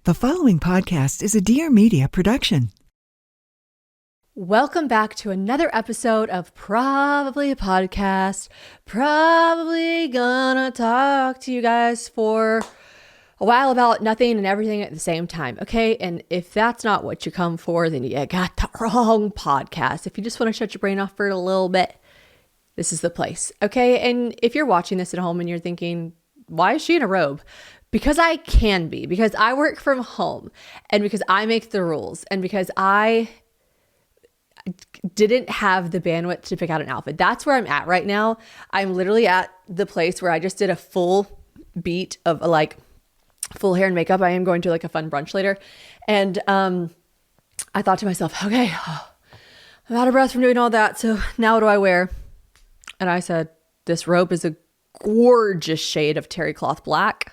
The following podcast is a Dear Media production. Welcome back to another episode of Probably a Podcast. Probably gonna talk to you guys for a while about nothing and everything at the same time, okay? And if that's not what you come for, then you got the wrong podcast. If you just want to shut your brain off for a little bit, this is the place, okay? And if you're watching this at home and you're thinking, why is she in a robe? Because I can be, because I work from home, and because I make the rules, and because I didn't have the bandwidth to pick out an outfit. That's where I'm at right now. I'm literally at the place where I just did a full beat of full hair and makeup. I am going to a fun brunch later. And I thought to myself, okay, I'm out of breath from doing all that. So now what do I wear? And I said, this robe is a gorgeous shade of terry cloth black.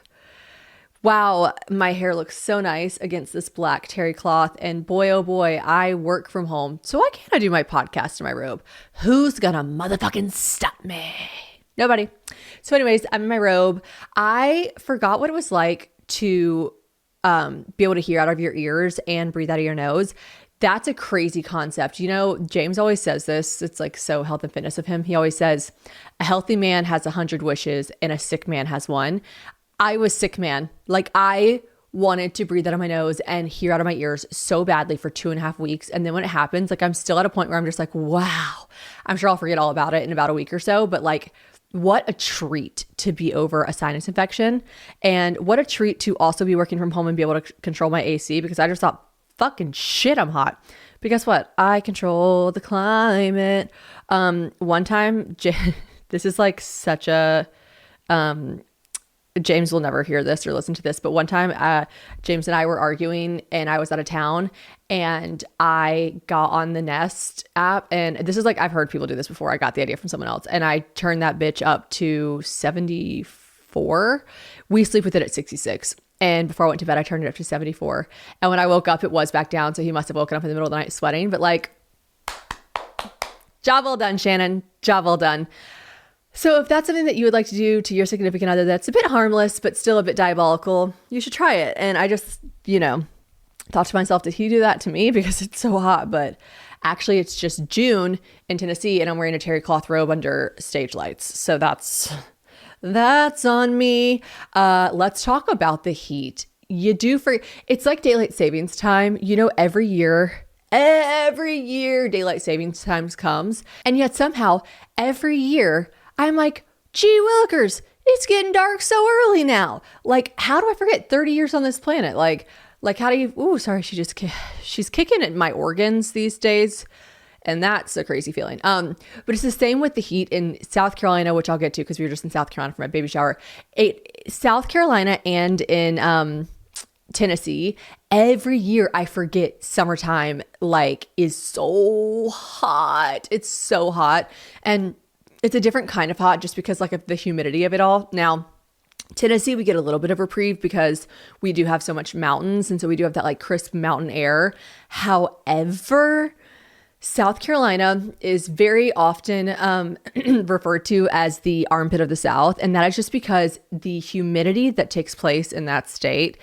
Wow, my hair looks so nice against this black terry cloth. And boy, oh boy, I work from home. So why can't I do my podcast in my robe? Who's gonna motherfucking stop me? Nobody. So anyways, I'm in my robe. I forgot what it was like to be able to hear out of your ears and breathe out of your nose. That's a crazy concept. You know, James always says this. It's so health and fitness of him. He always says, a healthy man has 100 wishes and a sick man has one. I was sick, man. I wanted to breathe out of my nose and hear out of my ears so badly for 2.5 weeks. And then when it happens, I'm still at a point where I'm just wow, I'm sure I'll forget all about it in about a week or so. But what a treat to be over a sinus infection. And what a treat to also be working from home and be able to control my AC, because I just thought, fucking shit, I'm hot. But guess what? I control the climate. One time, this is such a, James will never hear this or listen to this, but one time James and I were arguing and I was out of town and I got on the Nest app, and this is I've heard people do this before. I got the idea from someone else, and I turned that bitch up to 74. We sleep with it at 66. And before I went to bed, I turned it up to 74. And when I woke up, it was back down. So he must have woken up in the middle of the night sweating, but job well done, Shannon. Job well done. So if that's something that you would like to do to your significant other that's a bit harmless, but still a bit diabolical, you should try it. And I just, thought to myself, did he do that to me? Because it's so hot. But actually, it's just June in Tennessee, and I'm wearing a terry cloth robe under stage lights. So that's on me. Let's talk about the heat. It's like daylight savings time. Every year daylight savings time comes. And yet somehow every year I'm gee willikers, it's getting dark so early now. How do I forget 30 years on this planet? How do you, she's kicking at my organs these days. And that's a crazy feeling. But it's the same with the heat in South Carolina, which I'll get to because we were just in South Carolina for my baby shower. South Carolina and in Tennessee, every year I forget summertime is so hot. It's so hot. And it's a different kind of hot just because of the humidity of it all. Now, Tennessee, we get a little bit of reprieve because we do have so much mountains. And so we do have that crisp mountain air. However, South Carolina is very often referred to as the armpit of the South. And that is just because the humidity that takes place in that state,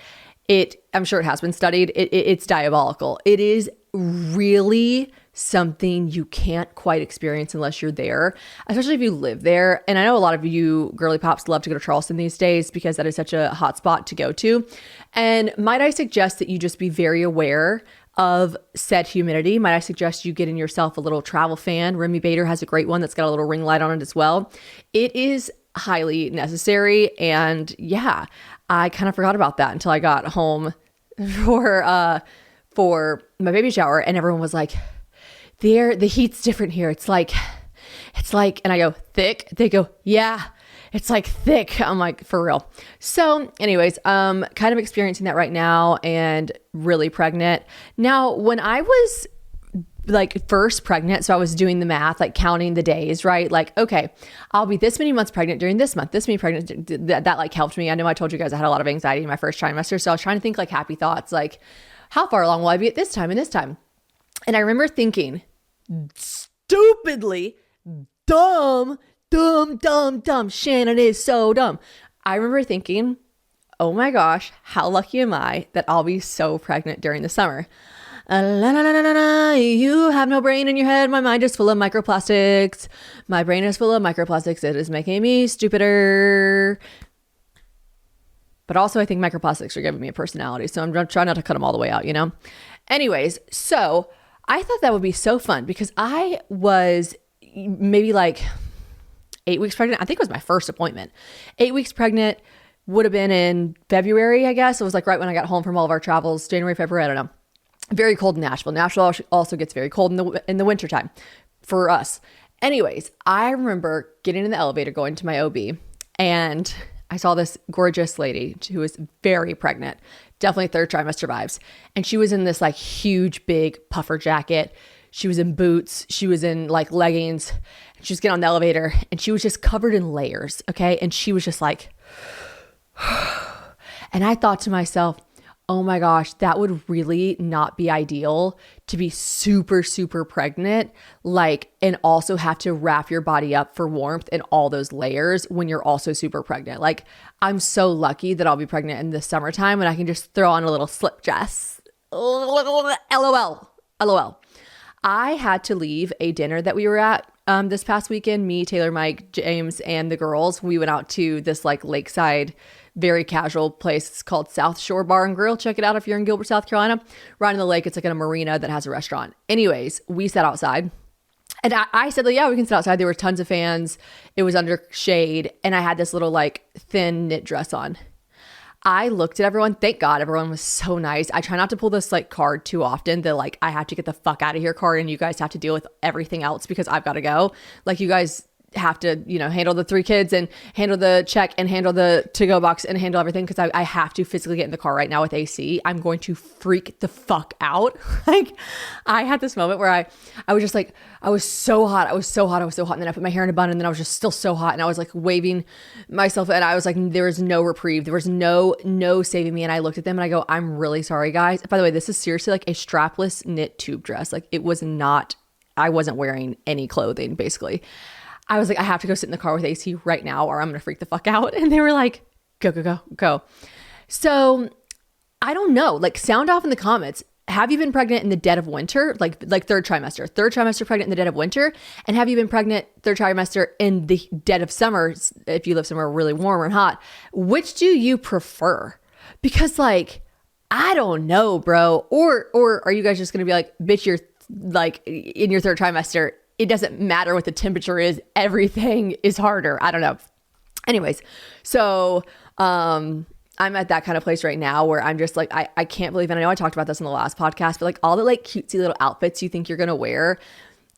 I'm sure it has been studied. It's diabolical. It is really something you can't quite experience unless you're there, especially if you live there. And I know a lot of you girly pops love to go to Charleston these days because that is such a hot spot to go to. And might I suggest that you just be very aware of said humidity? Might I suggest you get in yourself a little travel fan? Remy Bader has a great one that's got a little ring light on it as well. It is highly necessary. And yeah, I kind of forgot about that until I got home for my baby shower, and everyone was like, the heat's different here. It's like, and I go, thick? They go, yeah, it's thick. I'm for real. So anyways, kind of experiencing that right now and really pregnant. Now, when I was first pregnant, so I was doing the math, counting the days, right? Okay, I'll be this many months pregnant during this month, this many pregnant, that helped me. I know I told you guys I had a lot of anxiety in my first trimester. So I was trying to think happy thoughts, how far along will I be at this time and this time? And I remember thinking, stupidly, dumb, Shannon is so dumb. I remember thinking, oh my gosh, how lucky am I that I'll be so pregnant during the summer. La, la, la, la, la, you have no brain in your head. My mind is full of microplastics. My brain is full of microplastics. It is making me stupider. But also I think microplastics are giving me a personality. So I'm trying not to cut them all the way out, you know? Anyways, so I thought that would be so fun because I was maybe like 8 weeks pregnant. I think it was my first appointment. 8 weeks pregnant, would have been in February, I guess. It was like right when I got home from all of our travels, January, February, I don't know. Very cold in Nashville. Nashville also gets very cold in the wintertime for us. Anyways, I remember getting in the elevator, going to my OB, and I saw this gorgeous lady who was very pregnant, definitely third trimester vibes. And she was in this like huge, big puffer jacket. She was in boots. She was in like leggings. She was getting on the elevator and she was just covered in layers. Okay. And she was just like, and I thought to myself, oh my gosh, that would really not be ideal to be super, super pregnant, like, and also have to wrap your body up for warmth and all those layers when you're also super pregnant. Like, I'm so lucky that I'll be pregnant in the summertime and I can just throw on a little slip dress. LOL. I had to leave a dinner that we were at this past weekend. Me, Taylor, Mike, James, and the girls. We went out to this like lakeside, very casual place. It's called South Shore Bar and Grill. Check it out if you're in Gilbert, South Carolina. Right on the lake. It's like in a marina that has a restaurant. Anyways, we sat outside. And I said, like, yeah, we can sit outside. There were tons of fans. It was under shade. And I had this little like thin knit dress on. I looked at everyone. Thank God everyone was so nice. I try not to pull this like card too often, the like I have to get the fuck out of here card and you guys have to deal with everything else because I've got to go. Like you guys have to, you know, handle the 3 kids and handle the check and handle the to-go box and handle everything because I have to physically get in the car right now with AC. I'm going to freak the fuck out. Like I had this moment where I was just like, I was so hot. And then I put my hair in a bun and then I was just still so hot. And I was like waving myself and I was like, there was no reprieve. There was no saving me. And I looked at them and I go, I'm really sorry guys. By the way, this is seriously like a strapless knit tube dress. Like it was not, I wasn't wearing any clothing basically. I was like, I have to go sit in the car with AC right now or I'm going to freak the fuck out. And they were like, go. So I don't know, like sound off in the comments. Have you been pregnant in the dead of winter? Like third trimester pregnant in the dead of winter? And have you been pregnant third trimester in the dead of summer? If you live somewhere really warm and hot, which do you prefer? Because like, I don't know, bro. Or are you guys just going to be like, bitch, you're like in your third trimester. It doesn't matter what the temperature is. Everything is harder. I don't know. Anyways, so I'm at that kind of place right now where I'm just like, I can't believe, and I know I talked about this in the last podcast, but like all the like cutesy little outfits you think you're going to wear,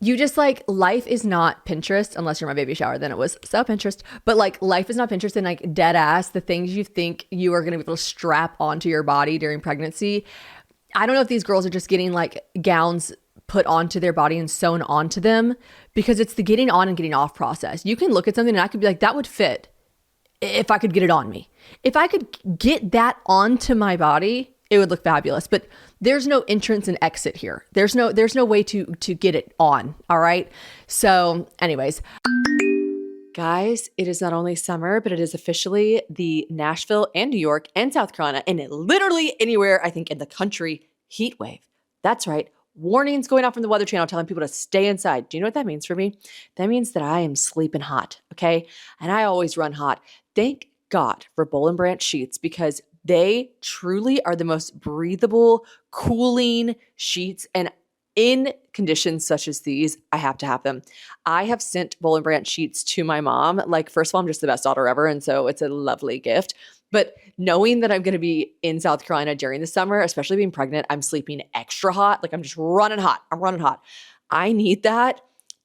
you just like, life is not Pinterest unless you're my baby shower. Then it was so Pinterest, but like life is not Pinterest and like dead ass, the things you think you are going to be able to strap onto your body during pregnancy. I don't know if these girls are just getting like gowns put onto their body and sewn onto them because it's the getting on and getting off process. You can look at something and I could be like, that would fit if I could get it on me. If I could get that onto my body, it would look fabulous. But there's no entrance and exit here. There's no way to get it on. All right. So anyways, guys, it is not only summer, but it is officially the Nashville and New York and South Carolina and literally anywhere, I think, in the country heat wave. That's right. Warnings going out from the Weather Channel telling people to stay inside. Do you know what that means for me? That means that I am sleeping hot, okay? And I always run hot. Thank God for Boll and Branch sheets because they truly are the most breathable, cooling sheets. And in conditions such as these, I have to have them. I have sent Boll and Branch sheets to my mom. Like, first of all, I'm just the best daughter ever. And so it's a lovely gift. But knowing that I'm going to be in South Carolina during the summer, especially being pregnant, I'm sleeping extra hot. Like I'm just running hot. I need that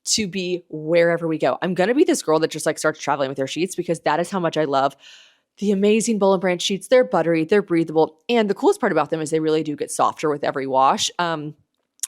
to be wherever we go. I'm going to be this girl that just like starts traveling with their sheets because that is how much I love the amazing Boll and Branch sheets. They're buttery, they're breathable. And the coolest part about them is they really do get softer with every wash. I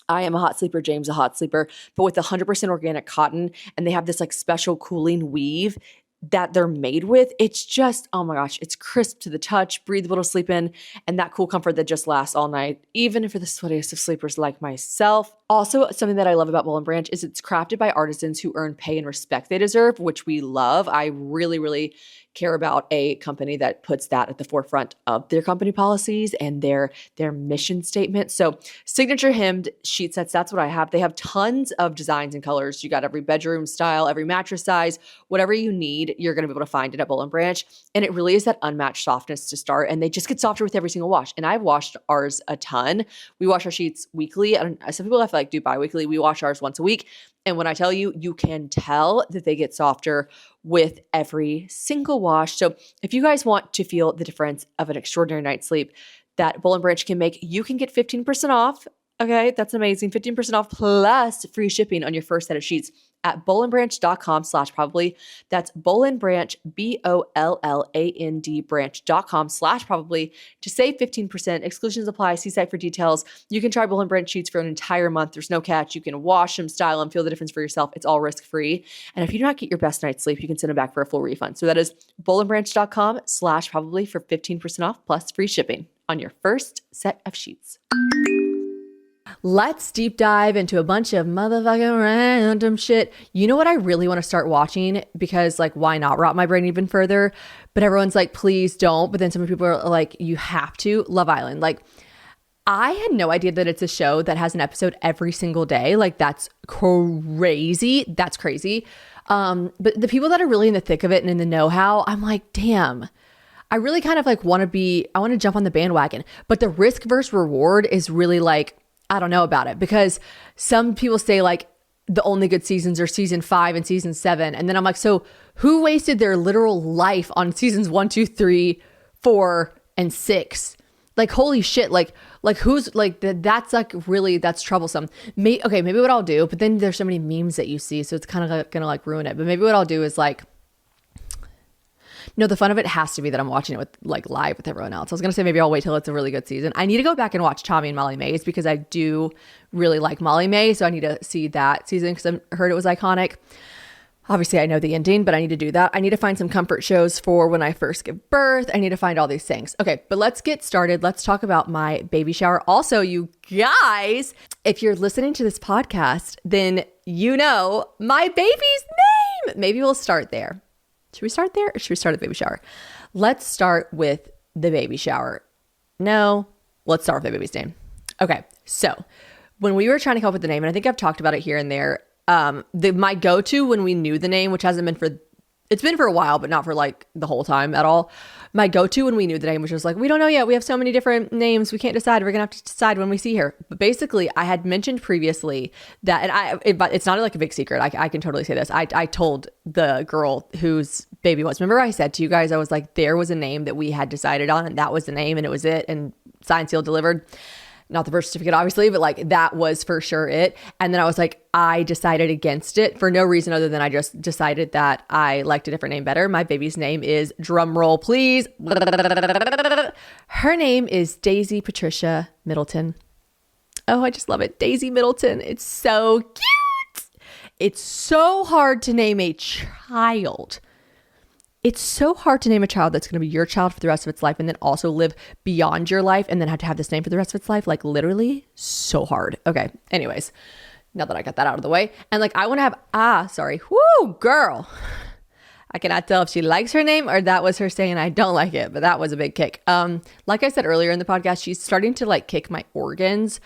am a hot sleeper, James a hot sleeper, but with 100% organic cotton and they have this like special cooling weave that they're made with. It's just, oh my gosh, it's crisp to the touch, breathable to sleep in, and that cool comfort that just lasts all night, even for the sweatiest of sleepers like myself. Also, something that I love about Boll and Branch is it's crafted by artisans who earn pay and respect they deserve, which we love. I really care about a company that puts that at the forefront of their company policies and their mission statement. So signature hemmed sheet sets, that's what I have. They have tons of designs and colors. You got every bedroom style, every mattress size, whatever you need, you're going to be able to find it at Boll & Branch. And it really is that unmatched softness to start. And they just get softer with every single wash. And I've washed ours a ton. We wash our sheets weekly. Some people have to like do bi-weekly. We wash ours once a week. And when I tell you, you can tell that they get softer with every single wash. So if you guys want to feel the difference of an extraordinary night's sleep that Boll & Branch can make, you can get 15% off. Okay, that's amazing. 15% off plus free shipping on your first set of sheets at bollandbranch.com/probably. That's Boll & Branch, BOLLAND branch.com/probably to save 15%. Exclusions apply. See site for details. You can try Boll & Branch sheets for an entire month. There's no catch. You can wash them, style them, feel the difference for yourself. It's all risk-free. And if you do not get your best night's sleep, you can send them back for a full refund. So that is bollandbranch.com/probably for 15% off plus free shipping on your first set of sheets. Let's deep dive into a bunch of motherfucking random shit. You know what I really want to start watching? Because like, why not rot my brain even further? But everyone's like, please don't. But then some people are like, you have to. Love Island. Like, I had no idea that it's a show that has an episode every single day. Like, that's crazy. That's crazy. But the people that are really in the thick of it and in the know-how, I'm like, damn. I really kind of like I want to jump on the bandwagon. But the risk versus reward is really like, I don't know about it, because some people say like the only good seasons are season 5 and season 7. And then I'm like, so who wasted their literal life on seasons 1, 2, 3, 4, and 6? Like, holy shit. Like who's like, that's like really, that's troublesome. Maybe what I'll do, but then there's so many memes that you see. So it's kind of like, gonna like ruin it. But maybe what I'll do is like, no, the fun of it has to be that I'm watching it with like live with everyone else. I was going to say maybe I'll wait till it's a really good season. I need to go back and watch Tommy and Molly Mays because I do really like Molly May. So I need to see that season because I heard it was iconic. Obviously, I know the ending, but I need to do that. I need to find some comfort shows for when I first give birth. I need to find all these things. Okay, but let's get started. Let's talk about my baby shower. Also, you guys, if you're listening to this podcast, then you know my baby's name. Maybe we'll start there. Should we start there or should we start at the baby shower? Let's start with the baby shower. No, let's start with the baby's name. Okay, so when we were trying to come up with the name, and I think I've talked about it here and there, my go-to when we knew the name, which hasn't been it's been for a while, but not for like the whole time at all. My go-to when we knew the name was just like, we don't know yet. We have so many different names. We can't decide. We're going to have to decide when we see her. But basically, I had mentioned previously that, and it's not like a big secret. I can totally say this. I told the girl whose baby was. Remember I said to you guys, I was like, there was a name that we had decided on and that was the name and it was it. And signed, sealed, delivered. Not the birth certificate, obviously, but like that was for sure it. And then I was like, I decided against it for no reason other than I just decided that I liked a different name better. My baby's name is, drum roll please, her name is Daisy Patricia Middleton. Oh, I just love it. Daisy Middleton. It's so cute. It's so hard to name a child. It's so hard to name a child that's going to be your child for the rest of its life and then also live beyond your life and then have to have this name for the rest of its life. Like literally so hard. Okay. Anyways, now that I got that out of the way, and like I want to have, whoo, girl. I cannot tell if she likes her name or that was her saying I don't like it, but that was a big kick. Like I said earlier in the podcast, she's starting to like kick my organs.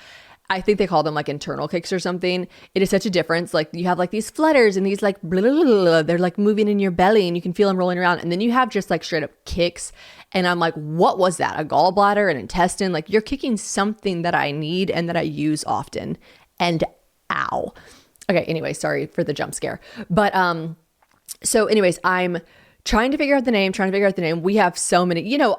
I think they call them like internal kicks or something. It is such a difference. Like you have like these flutters and these like blah, blah, blah, blah, they're like moving in your belly and you can feel them rolling around. And then you have just like straight up kicks. And I'm like, what was that? A gallbladder, an intestine? Like you're kicking something that I need and that I use often. And ow. Okay. Anyway, sorry for the jump scare. But so anyways, I'm trying to figure out the name. We have so many, you know,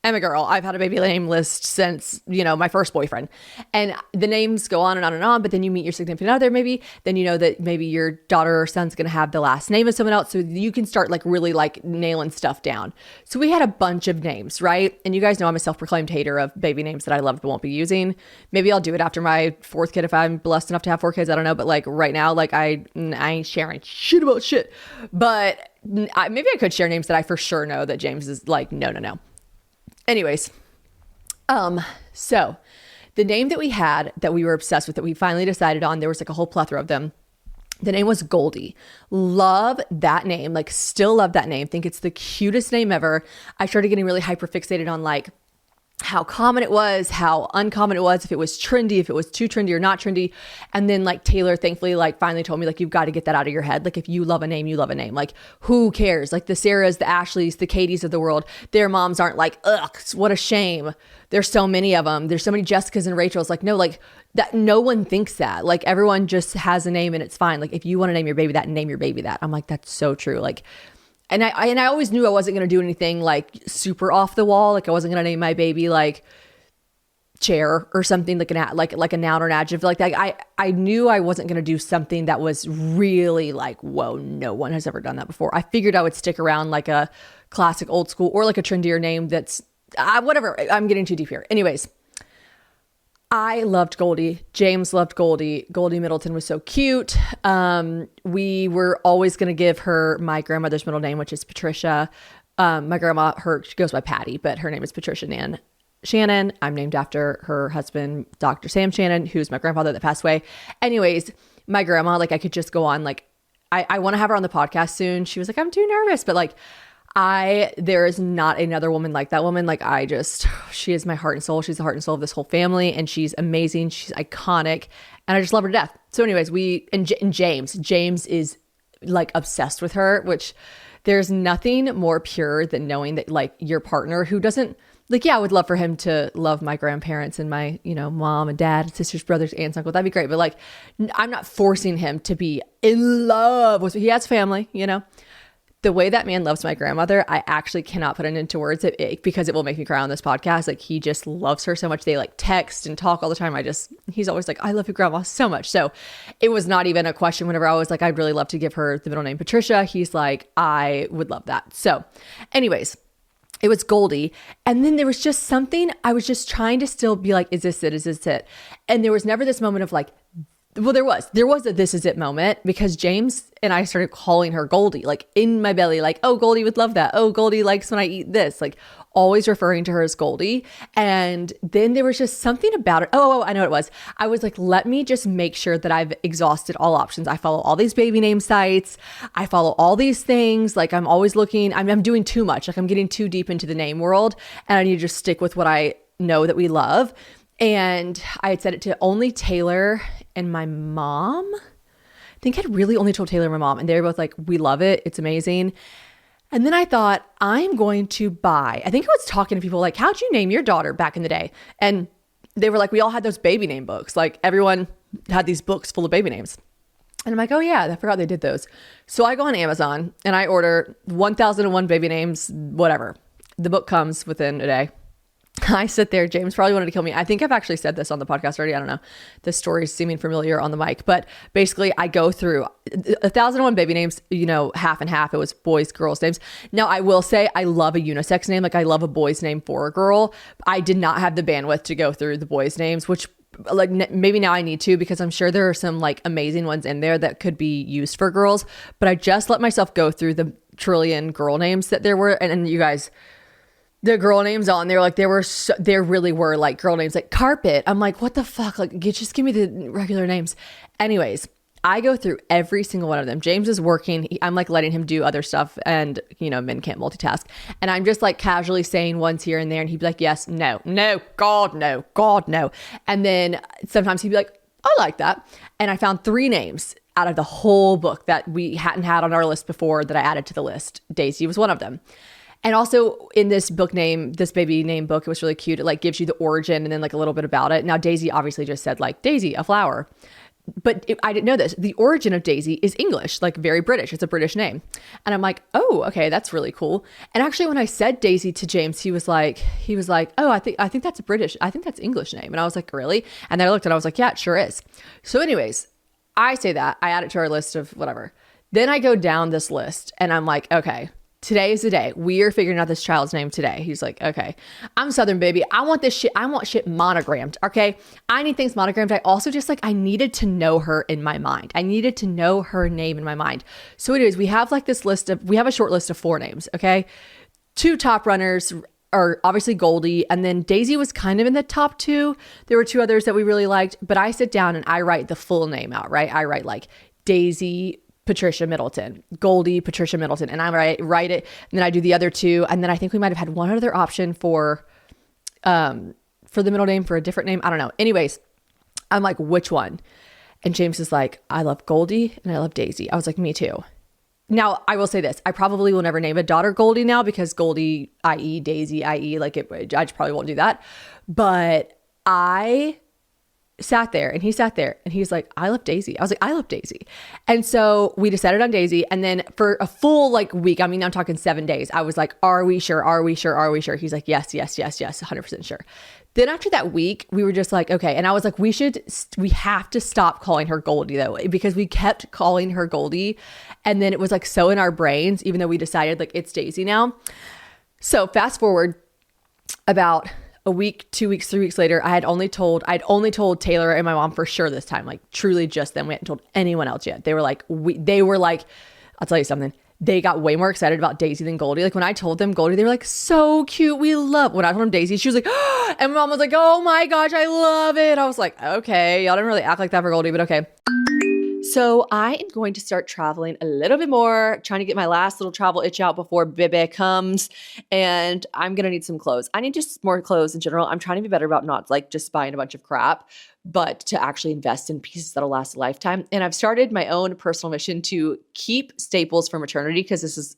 I'm a girl. I've had a baby name list since, you know, my first boyfriend. And the names go on and on and on, but then you meet your significant other maybe, then you know that maybe your daughter or son's going to have the last name of someone else. So you can start like really like nailing stuff down. So we had a bunch of names, right? And you guys know I'm a self-proclaimed hater of baby names that I love but won't be using. Maybe I'll do it after my 4th kid if I'm blessed enough to have 4 kids. I don't know. But like right now, like I ain't sharing shit about shit. But maybe I could share names that I for sure know that James is like, no. Anyways, so the name that we had that we were obsessed with, that we finally decided on, there was like a whole plethora of them. The name was Goldie. Love that name. Like, still love that name. Think it's the cutest name ever. I started getting really hyper fixated on like how common it was, how uncommon it was, if it was trendy, if it was too trendy or not trendy. And then like Taylor thankfully like finally told me like, you've got to get that out of your head. Like, if you love a name, you love a name. Like, who cares? Like the Sarahs, the Ashleys, the Katies of the world, their moms aren't like, ugh, what a shame. There's so many of them. There's so many Jessicas and Rachels. Like, no, like that, no one thinks that. Like, everyone just has a name and it's fine. Like, if you want to name your baby that, name your baby that. I'm like, that's so true. Like, and I always knew I wasn't going to do anything like super off the wall. Like, I wasn't going to name my baby like chair or something like a noun or an adjective like that. I knew I wasn't going to do something that was really like, whoa, no one has ever done that before. I figured I would stick around like a classic old school or like a trendier name that's whatever. I'm getting too deep here. Anyways, I loved Goldie. James loved Goldie. Goldie Middleton was so cute. We were always going to give her my grandmother's middle name, which is Patricia. My grandma, she goes by Patty, but her name is Patricia Nan Shannon. I'm named after her husband, Dr. Sam Shannon, who's my grandfather that passed away. Anyways, my grandma, like I could just go on. Like, I want to have her on the podcast soon. She was like, I'm too nervous, but like, there is not another woman like that woman. Like, she is my heart and soul. She's the heart and soul of this whole family, and she's amazing. She's iconic, and I just love her to death. So anyways, James is like obsessed with her, which there's nothing more pure than knowing that like your partner who doesn't like, yeah, I would love for him to love my grandparents and my, mom and dad, sisters, brothers, aunts, uncle. That'd be great. But like, I'm not forcing him to be in love with, he has family, The way that man loves my grandmother, I actually cannot put it into words because it will make me cry on this podcast. Like, he just loves her so much. They like text and talk all the time. He's always like, I love your grandma so much. So it was not even a question whenever I was like, I'd really love to give her the middle name Patricia. He's like, I would love that. So anyways, it was Goldie. And then there was just something, I was just trying to still be like, is this it? Is this it? And there was never this moment of like, well, there was a this is it moment, because James and I started calling her Goldie, like in my belly, like, oh, Goldie would love that. Oh, Goldie likes when I eat this, like always referring to her as Goldie. And then there was just something about it. Oh, I know what it was. I was like, let me just make sure that I've exhausted all options. I follow all these baby name sites. I follow all these things. Like, I'm always looking, I'm doing too much. Like, I'm getting too deep into the name world, and I need to just stick with what I know that we love. And I had said it to only Taylor and my mom. I think I'd really only told Taylor and my mom, and they were both like, we love it. It's amazing. And then I thought, I'm going to buy, I think I was talking to people like, how'd you name your daughter back in the day? And they were like, we all had those baby name books. Like, everyone had these books full of baby names. And I'm like, oh yeah, I forgot they did those. So I go on Amazon and I order 1001 baby names, whatever. The book comes within a day. I sit there. James probably wanted to kill me. I think I've actually said this on the podcast already. I don't know. The story's seeming familiar on the mic, but basically I go through 1001 baby names, half and half. It was boys, girls names. Now, I will say I love a unisex name. Like, I love a boy's name for a girl. I did not have the bandwidth to go through the boys' names, which like maybe now I need to, because I'm sure there are some like amazing ones in there that could be used for girls, but I just let myself go through the trillion girl names that there were. And you guys, the girl names on there, like there really were like girl names like Carpet. I'm like, what the fuck? Like, just give me the regular names. Anyways, I go through every single one of them. James is working. I'm like letting him do other stuff, and men can't multitask. And I'm just like casually saying ones here and there, and he'd be like, yes, no, God, no. And then sometimes he'd be like, I like that. And I found 3 names out of the whole book that we hadn't had on our list before that I added to the list. Daisy was one of them. And also in this baby name book, it was really cute. It like gives you the origin and then like a little bit about it. Now, Daisy obviously just said like Daisy, a flower. But I didn't know this. The origin of Daisy is English, like very British. It's a British name. And I'm like, oh, okay, that's really cool. And actually when I said Daisy to James, he was like, oh, I think that's that's English name. And I was like, really? And then I looked and I was like, yeah, it sure is. So anyways, I say that, I add it to our list of whatever. Then I go down this list and I'm like, okay, today is the day. We are figuring out this child's name today. He's like, okay, I'm Southern baby. I want this shit. I want shit monogrammed. Okay. I need things monogrammed. I also just I needed to know her in my mind. I needed to know her name in my mind. So anyways, we have like we have a short list of 4 names. Okay. 2 top runners are obviously Goldie. And then Daisy was kind of in the top 2. There were 2 others that we really liked, but I sit down and I write the full name out, right? I write like Daisy, Patricia Middleton, Goldie, Patricia Middleton. And I write it. And then I do the other two. And then I think we might've had one other option for the middle name, for a different name. I don't know. Anyways, I'm like, which one? And James is like, I love Goldie and I love Daisy. I was like, me too. Now, I will say this. I probably will never name a daughter Goldie now because Goldie, i.e. Daisy, i.e. like I just probably won't do that. But I sat there and he sat there and he's like, I love Daisy. I was like, I love Daisy. And so we decided on Daisy. And then for a full like week, I mean, I'm talking 7 days. I was like, are we sure? Are we sure? Are we sure? He's like, yes, 100% sure. Then after that week, we were just like, okay. And I was like, we have to stop calling her Goldie though, because we kept calling her Goldie. And then it was like so in our brains, even though we decided like it's Daisy now. So fast forward about a week, 2 weeks, 3 weeks later, I'd only told Taylor and my mom for sure this time, like truly just them. We hadn't told anyone else yet. They were like, I'll tell you something. They got way more excited about Daisy than Goldie. Like when I told them Goldie, they were like, so cute. We love. When I told them Daisy, she was like, oh, and my mom was like, oh my gosh, I love it. I was like, okay, y'all didn't really act like that for Goldie, but okay. So I am going to start traveling a little bit more, trying to get my last little travel itch out before Bebe comes. And I'm going to need some clothes. I need just more clothes in general. I'm trying to be better about not like just buying a bunch of crap, but to actually invest in pieces that'll last a lifetime. And I've started my own personal mission to keep staples for maternity because this is,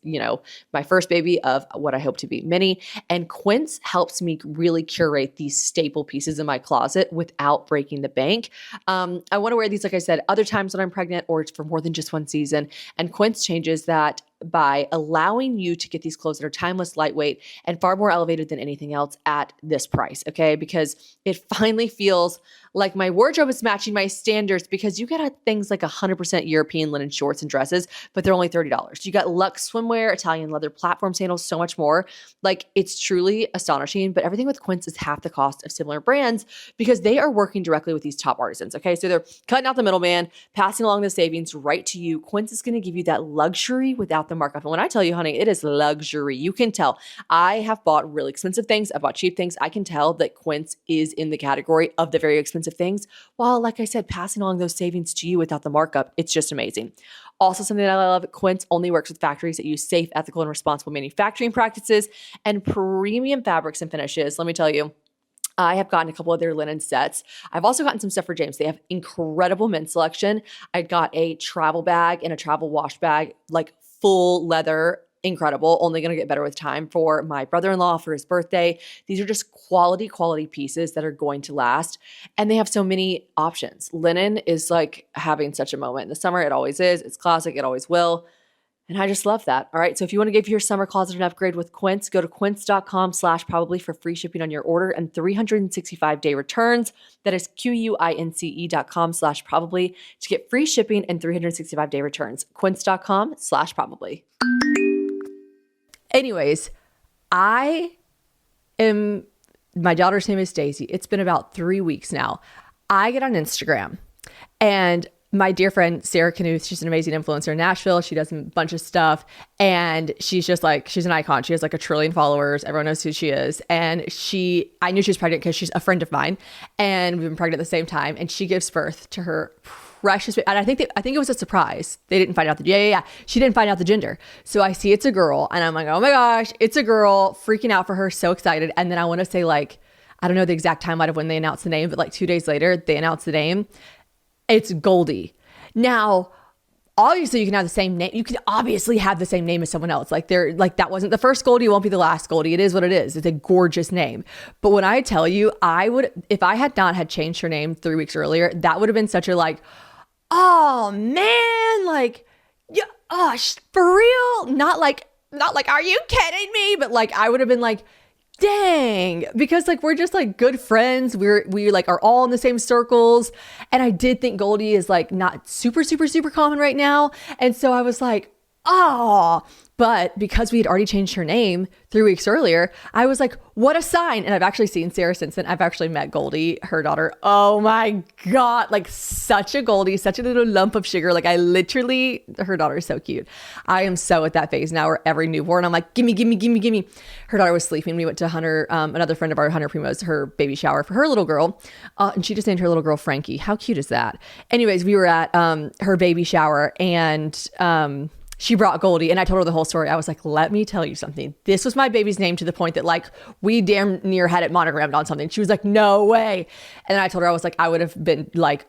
my first baby of what I hope to be many. And Quince helps me really curate these staple pieces in my closet without breaking the bank. I want to wear these, like I said, other times when I'm pregnant or it's for more than just one season. And Quince changes that by allowing you to get these clothes that are timeless, lightweight, and far more elevated than anything else at this price, okay? Because it finally feels like my wardrobe is matching my standards because you get things like 100% European linen shorts and dresses, but they're only $30. You got luxe swimwear, Italian leather platform sandals, so much more. Like it's truly astonishing, but everything with Quince is half the cost of similar brands because they are working directly with these top artisans, okay? So they're cutting out the middleman, passing along the savings right to you. Quince is going to give you that luxury without the markup. And when I tell you, honey, it is luxury. You can tell. I have bought really expensive things. I bought cheap things. I can tell that Quince is in the category of the very expensive things. While, like I said, passing along those savings to you without the markup, it's just amazing. Also, something that I love, Quince only works with factories that use safe, ethical, and responsible manufacturing practices and premium fabrics and finishes. Let me tell you, I have gotten a couple of their linen sets. I've also gotten some stuff for James. They have incredible men's selection. I got a travel bag and a travel wash bag, like full leather, incredible, only going to get better with time for my brother-in-law for his birthday. These are just quality pieces that are going to last. And they have so many options. Linen is like having such a moment in the summer. It always is. It's classic. It always will. And I just love that. All right. So if you want to give your summer closet an upgrade with Quince, go to quince.com/probably for free shipping on your order and 365-day returns. That is QUINCE.com/probably to get free shipping and 365-day returns. Quince.com/probably. Anyways, my daughter's name is Daisy. It's been about 3 weeks now. I get on Instagram and my dear friend, Sarah Knuth, she's an amazing influencer in Nashville. She does a bunch of stuff and she's just like, she's an icon. She has like 1 trillion followers. Everyone knows who she is. And I knew she was pregnant because she's a friend of mine and we've been pregnant at the same time. And she gives birth to her precious, and I think it was a surprise. They didn't find out she didn't find out the gender. So I see it's a girl and I'm like, oh my gosh, it's a girl, freaking out for her, so excited. And then I want to say like, I don't know the exact timeline of when they announced the name, but like 2 days later, they announced the name. It's Goldie. Now, obviously you can have the same name. You can obviously have the same name as someone else. Like that wasn't the first Goldie, it won't be the last Goldie. It is what it is. It's a gorgeous name. But when I tell you, if I had not had changed her name 3 weeks earlier, that would have been such a like, oh man, like, yeah, oh, for real? Not like, are you kidding me? But like, I would have been like, dang, because like, we're just like good friends. We like are all in the same circles. And I did think Goldie is like not super, super, super common right now. And so I was like, oh, but because we had already changed her name 3 weeks earlier, I was like, what a sign. And I've actually seen Sarah since then. I've actually met Goldie, her daughter. Oh my God, like such a Goldie, such a little lump of sugar. Like her daughter is so cute. I am so at that phase now where every newborn, I'm like, gimme, gimme, gimme, gimme. Her daughter was sleeping. We went to Hunter, another friend of our, Hunter Primo's, her baby shower for her little girl. And she just named her little girl Frankie. How cute is that? Anyways, we were at her baby shower and she brought Goldie and I told her the whole story. I was like, let me tell you something. This was my baby's name to the point that like we damn near had it monogrammed on something. She was like, no way. And then I told her, I was like, I would have been like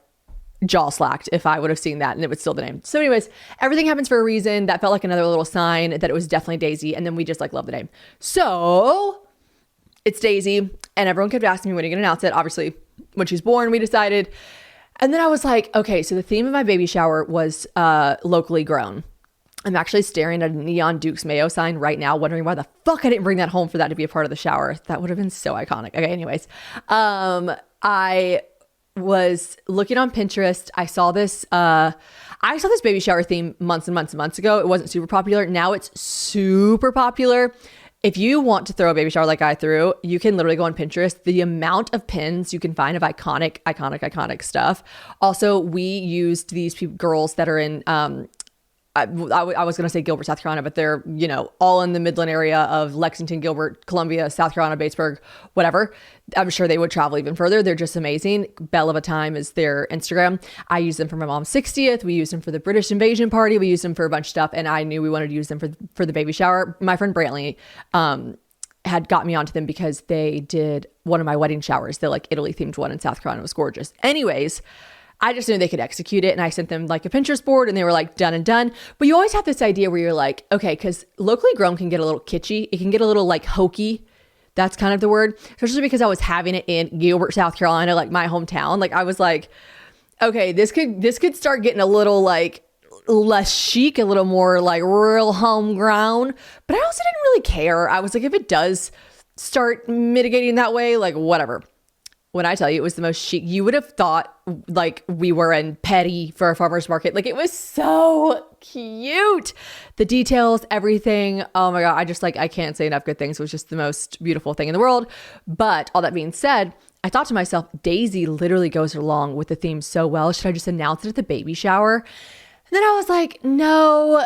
jaw slacked if I would have seen that and it was still the name. So anyways, everything happens for a reason. That felt like another little sign that it was definitely Daisy. And then we just like love the name. So it's Daisy and everyone kept asking me when are you going to announce it? Obviously when she's born, we decided. And then I was like, okay, so the theme of my baby shower was locally grown. I'm actually staring at a neon Duke's Mayo sign right now, wondering why the fuck I didn't bring that home for that to be a part of the shower. That would have been so iconic. Okay, anyways. I was looking on Pinterest. I saw this baby shower theme months and months and months ago. It wasn't super popular. Now it's super popular. If you want to throw a baby shower like I threw, you can literally go on Pinterest. The amount of pins you can find of iconic stuff. Also, we used these girls that are in I was going to say Gilbert, South Carolina, but they're, all in the Midland area of Lexington, Gilbert, Columbia, South Carolina, Batesburg, whatever. I'm sure they would travel even further. They're just amazing. Belle of a Time is their Instagram. I use them for my mom's 60th. We used them for the British invasion party. We used them for a bunch of stuff. And I knew we wanted to use them for the baby shower. My friend Brantley had got me onto them because they did one of my wedding showers. The like Italy themed one in South Carolina. It was gorgeous. Anyways, I just knew they could execute it. And I sent them like a Pinterest board and they were like done and done. But you always have this idea where you're like, okay, because locally grown can get a little kitschy. It can get a little like hokey. That's kind of the word. Especially because I was having it in Gilbert, South Carolina, like my hometown. Like I was like, okay, this could start getting a little like less chic, a little more like real homegrown. But I also didn't really care. I was like, if it does start mitigating that way, like whatever. When I tell you it was the most chic, you would have thought like we were in Petty for a farmer's market. Like it was so cute. The details, everything. Oh my God. I can't say enough good things. It was just the most beautiful thing in the world. But all that being said, I thought to myself, Daisy literally goes along with the theme so well. Should I just announce it at the baby shower? And then I was like, no,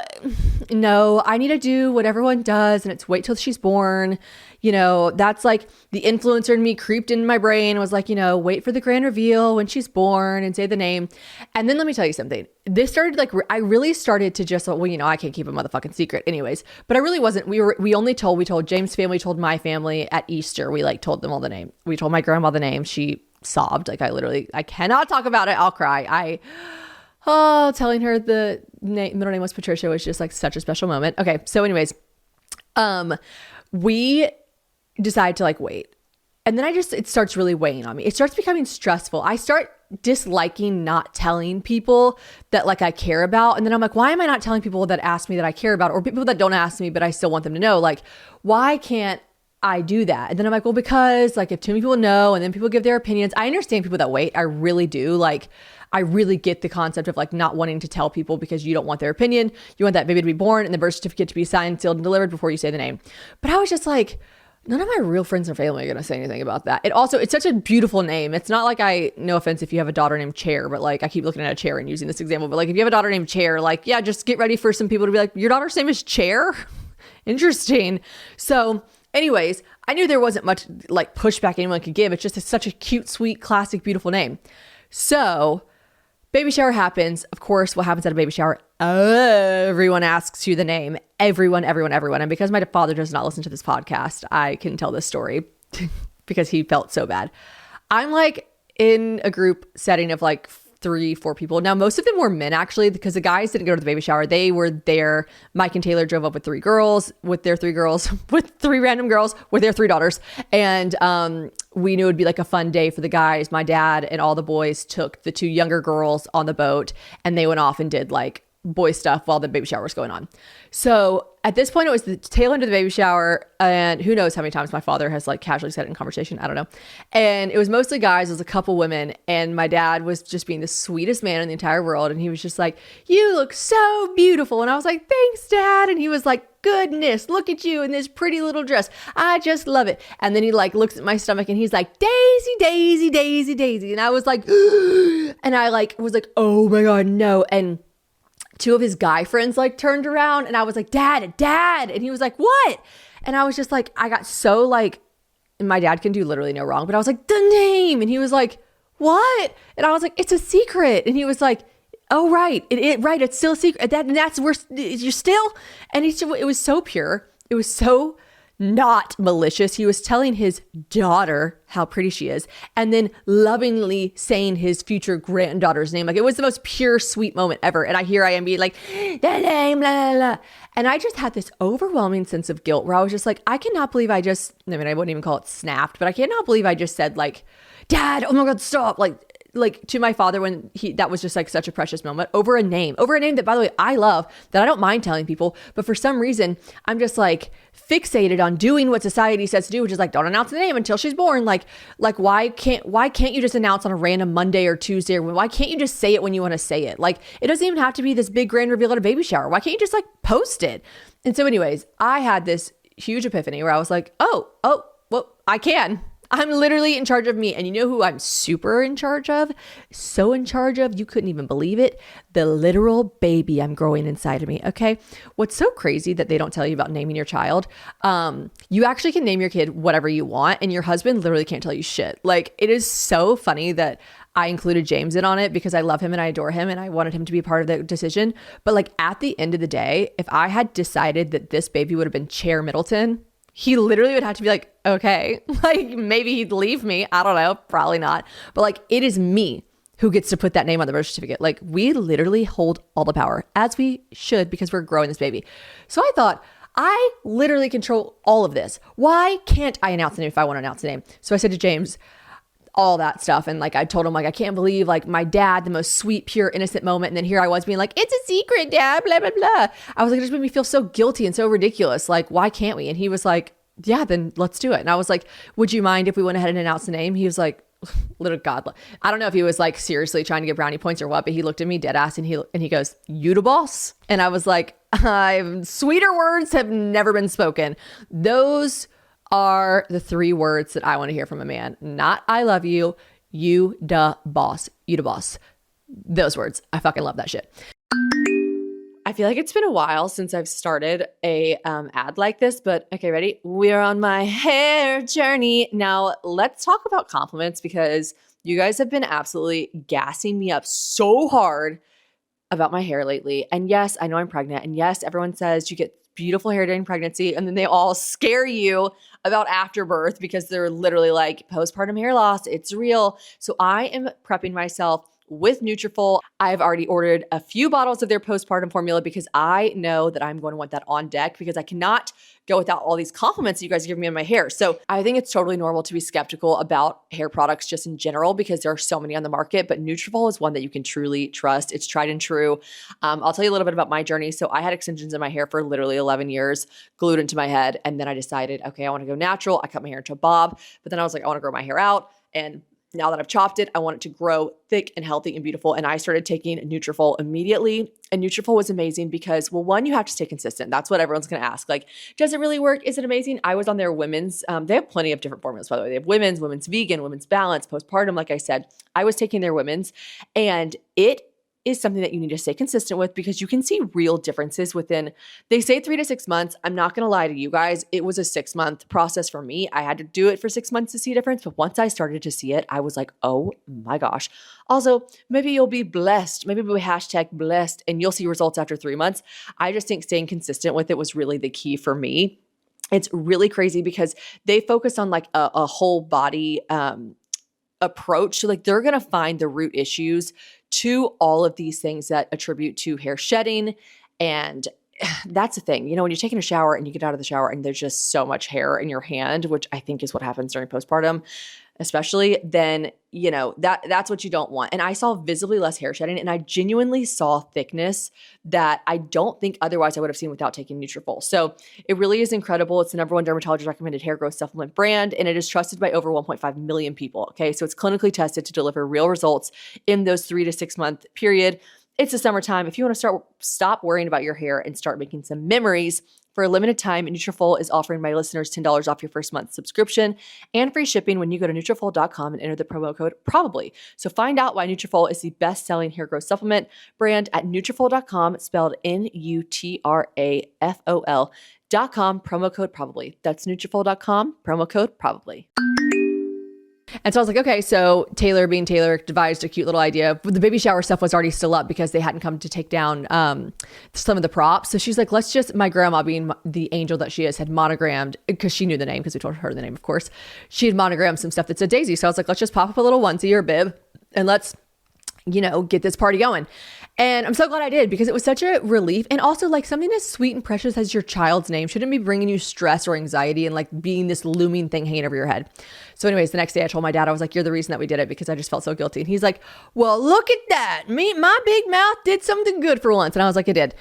I need to do what everyone does and it's wait till she's born. That's like the influencer in me creeped in my brain, was like, wait for the grand reveal when she's born and say the name. And then let me tell you something. This started like, I really started to just, I can't keep a motherfucking secret anyways, but I really wasn't. We told James' family, told my family at Easter. We like told them all the name. We told my grandma the name. She sobbed. Like I cannot talk about it. I'll cry. Telling her the middle name was Patricia was just like such a special moment. Okay. So anyways, we decide to like wait. And then it starts really weighing on me. It starts becoming stressful. I start disliking not telling people that like I care about. And then I'm like, why am I not telling people that ask me that I care about, or people that don't ask me, but I still want them to know? Like, why can't I do that? And then I'm like, well, because like if too many people know and then people give their opinions, I understand people that wait. I really do. Like, I really get the concept of like not wanting to tell people because you don't want their opinion. You want that baby to be born and the birth certificate to be signed, sealed, and delivered before you say the name. But I was just like, none of my real friends and family are going to say anything about that. It's such a beautiful name. It's not like no offense if you have a daughter named Chair, but like I keep looking at a chair and using this example, but like if you have a daughter named Chair, like, yeah, just get ready for some people to be like, your daughter's name is Chair? Interesting. So anyways, I knew there wasn't much like pushback anyone could give. It's just such a cute, sweet, classic, beautiful name. So baby shower happens. Of course, what happens at a baby shower? Everyone asks you the name. Everyone. And because my father does not listen to this podcast, I can tell this story because he felt so bad. I'm like in a group setting of like 3-4 people. Now, most of them were men actually, because the guys didn't go to the baby shower. They were there. Mike and Taylor drove up with 3 random girls with their 3 daughters. And we knew it'd be like a fun day for the guys. My dad and all the boys took the 2 younger girls on the boat and they went off and did like boy stuff while the baby shower was going on. So at this point, it was the tail end of the baby shower, and who knows how many times my father has like casually said it in conversation. I don't know. And it was mostly guys. It was a couple women, and my dad was just being the sweetest man in the entire world. And he was just like, "You look so beautiful." And I was like, "Thanks, Dad." And he was like, "Goodness, look at you in this pretty little dress. I just love it." And then he like looks at my stomach and he's like, "Daisy, Daisy, Daisy, Daisy." And I was like, and I like was like, "Oh my God, no." And two of his guy friends like turned around and I was like, "Dad, Dad." And he was like, "What?" And I was just like, I got so like, and my dad can do literally no wrong, but I was like, "The name." And he was like, "What?" And I was like, "It's a secret." And he was like, "Oh, right. Right. It's still a secret. That's where you're still." And it was so pure. It was so not malicious. He was telling his daughter how pretty she is and then lovingly saying his future granddaughter's name. Like, it was the most pure, sweet moment ever. And here I am being like, "The name, la, la, la." And I just had this overwhelming sense of guilt where I was just like, I cannot believe I wouldn't even call it snapped, but I cannot believe I just said like, "Dad, oh my God, stop." Like to my father when that was just like such a precious moment over a name that, by the way, I love, that I don't mind telling people, but for some reason I'm just like fixated on doing what society says to do, which is like, don't announce the name until she's born. Like why can't you just announce on a random Monday or Tuesday, or why can't you just say it when you want to say it? Like, it doesn't even have to be this big grand reveal at a baby shower. Why can't you just like post it? And so anyways, I had this huge epiphany where I was like, oh, well, I can. I'm literally in charge of me. And you know who I'm super in charge of? So in charge of, you couldn't even believe it. The literal baby I'm growing inside of me. Okay. What's so crazy that they don't tell you about naming your child? You actually can name your kid whatever you want, and your husband literally can't tell you shit. Like, it is so funny that I included James in on it because I love him and I adore him and I wanted him to be a part of the decision. But like, at the end of the day, if I had decided that this baby would have been Chair Middleton, he literally would have to be like, okay, like maybe he'd leave me. I don't know, probably not. But like, it is me who gets to put that name on the birth certificate. Like, we literally hold all the power, as we should, because we're growing this baby. So I thought, I literally control all of this. Why can't I announce the name if I want to announce the name? So I said to James, all that stuff. And like, I told him like, I can't believe like my dad, the most sweet, pure, innocent moment. And then here I was being like, "It's a secret, Dad, blah, blah, blah." I was like, it just made me feel so guilty and so ridiculous. Like, why can't we? And he was like, "Yeah, then let's do it." And I was like, "Would you mind if we went ahead and announced the name?" He was like, little God, I don't know if he was like seriously trying to get brownie points or what, but he looked at me dead ass and he goes, "You the boss?" And I was like, sweeter words have never been spoken. Those are the three words that I want to hear from a man. Not "I love you," "you da boss," "you da boss." Those words. I fucking love that shit. I feel like it's been a while since I've started a ad like this, but okay, ready? We're on my hair journey. Now let's talk about compliments, because you guys have been absolutely gassing me up so hard about my hair lately. And yes, I know I'm pregnant. And yes, everyone says you get beautiful hair during pregnancy, and then they all scare you about afterbirth because they're literally like, postpartum hair loss, it's real. So I am prepping myself with Nutrafol. I've already ordered a few bottles of their postpartum formula because I know that I'm going to want that on deck, because I cannot go without all these compliments that you guys give me on my hair. So I think it's totally normal to be skeptical about hair products just in general, because there are so many on the market, but Nutrafol is one that you can truly trust. It's tried and true. I'll tell you a little bit about my journey. So I had extensions in my hair for literally 11 years, glued into my head. And then I decided, okay, I want to go natural. I cut my hair into a bob, but then I was like, I want to grow my hair out. And now that I've chopped it, I want it to grow thick and healthy and beautiful. And I started taking Nutrafol immediately. And Nutrafol was amazing because, well, one, you have to stay consistent. That's what everyone's going to ask. Like, does it really work? Is it amazing? I was on their women's, they have plenty of different formulas, by the way. They have women's vegan, women's balance, postpartum. Like I said, I was taking their women's, and it is something that you need to stay consistent with, because you can see real differences within, they say 3 to 6 months. I'm not going to lie to you guys. It was a 6-month process for me. I had to do it for 6 months to see a difference. But once I started to see it, I was like, oh my gosh. Also, maybe you'll be blessed. Maybe we'll #blessed and you'll see results after 3 months. I just think staying consistent with it was really the key for me. It's really crazy because they focus on like a whole body approach. So like, they're going to find the root issues to all of these things that attribute to hair shedding. And that's the thing, you know, when you're taking a shower and you get out of the shower and there's just so much hair in your hand, which I think is what happens during postpartum. especially, then that's what you don't want. And I saw visibly less hair shedding, and I genuinely saw thickness that I don't think otherwise I would have seen without taking Nutrafol. So it really is incredible. It's the number one dermatologist recommended hair growth supplement brand, and it is trusted by over 1.5 million people. Okay. So it's clinically tested to deliver real results in those 3 to 6 month period. It's the summertime. If you want to stop worrying about your hair and start making some memories, for a limited time, Nutrafol is offering my listeners $10 off your first month subscription and free shipping when you go to Nutrafol.com and enter the promo code PROBABLY. So find out why Nutrafol is the best-selling hair growth supplement brand at Nutrafol.com, spelled Nutrafol.com, promo code PROBABLY. That's Nutrafol.com, promo code PROBABLY. And so I was like, okay, so Taylor being Taylor devised a cute little idea. The baby shower stuff was already still up because they hadn't come to take down some of the props. So she's like, my grandma being the angel that she is, had monogrammed, because she knew the name, because we told her the name, of course. She had monogrammed some stuff that said Daisy. So I was like, let's just pop up a little onesie or bib and let's, get this party going. And I'm so glad I did, because it was such a relief. And also, like, something as sweet and precious as your child's name shouldn't be bringing you stress or anxiety and like being this looming thing hanging over your head. So anyways, the next day I told my dad, I was like, you're the reason that we did it, because I just felt so guilty. And he's like, well, look at that. My big mouth did something good for once. And I was like, it did.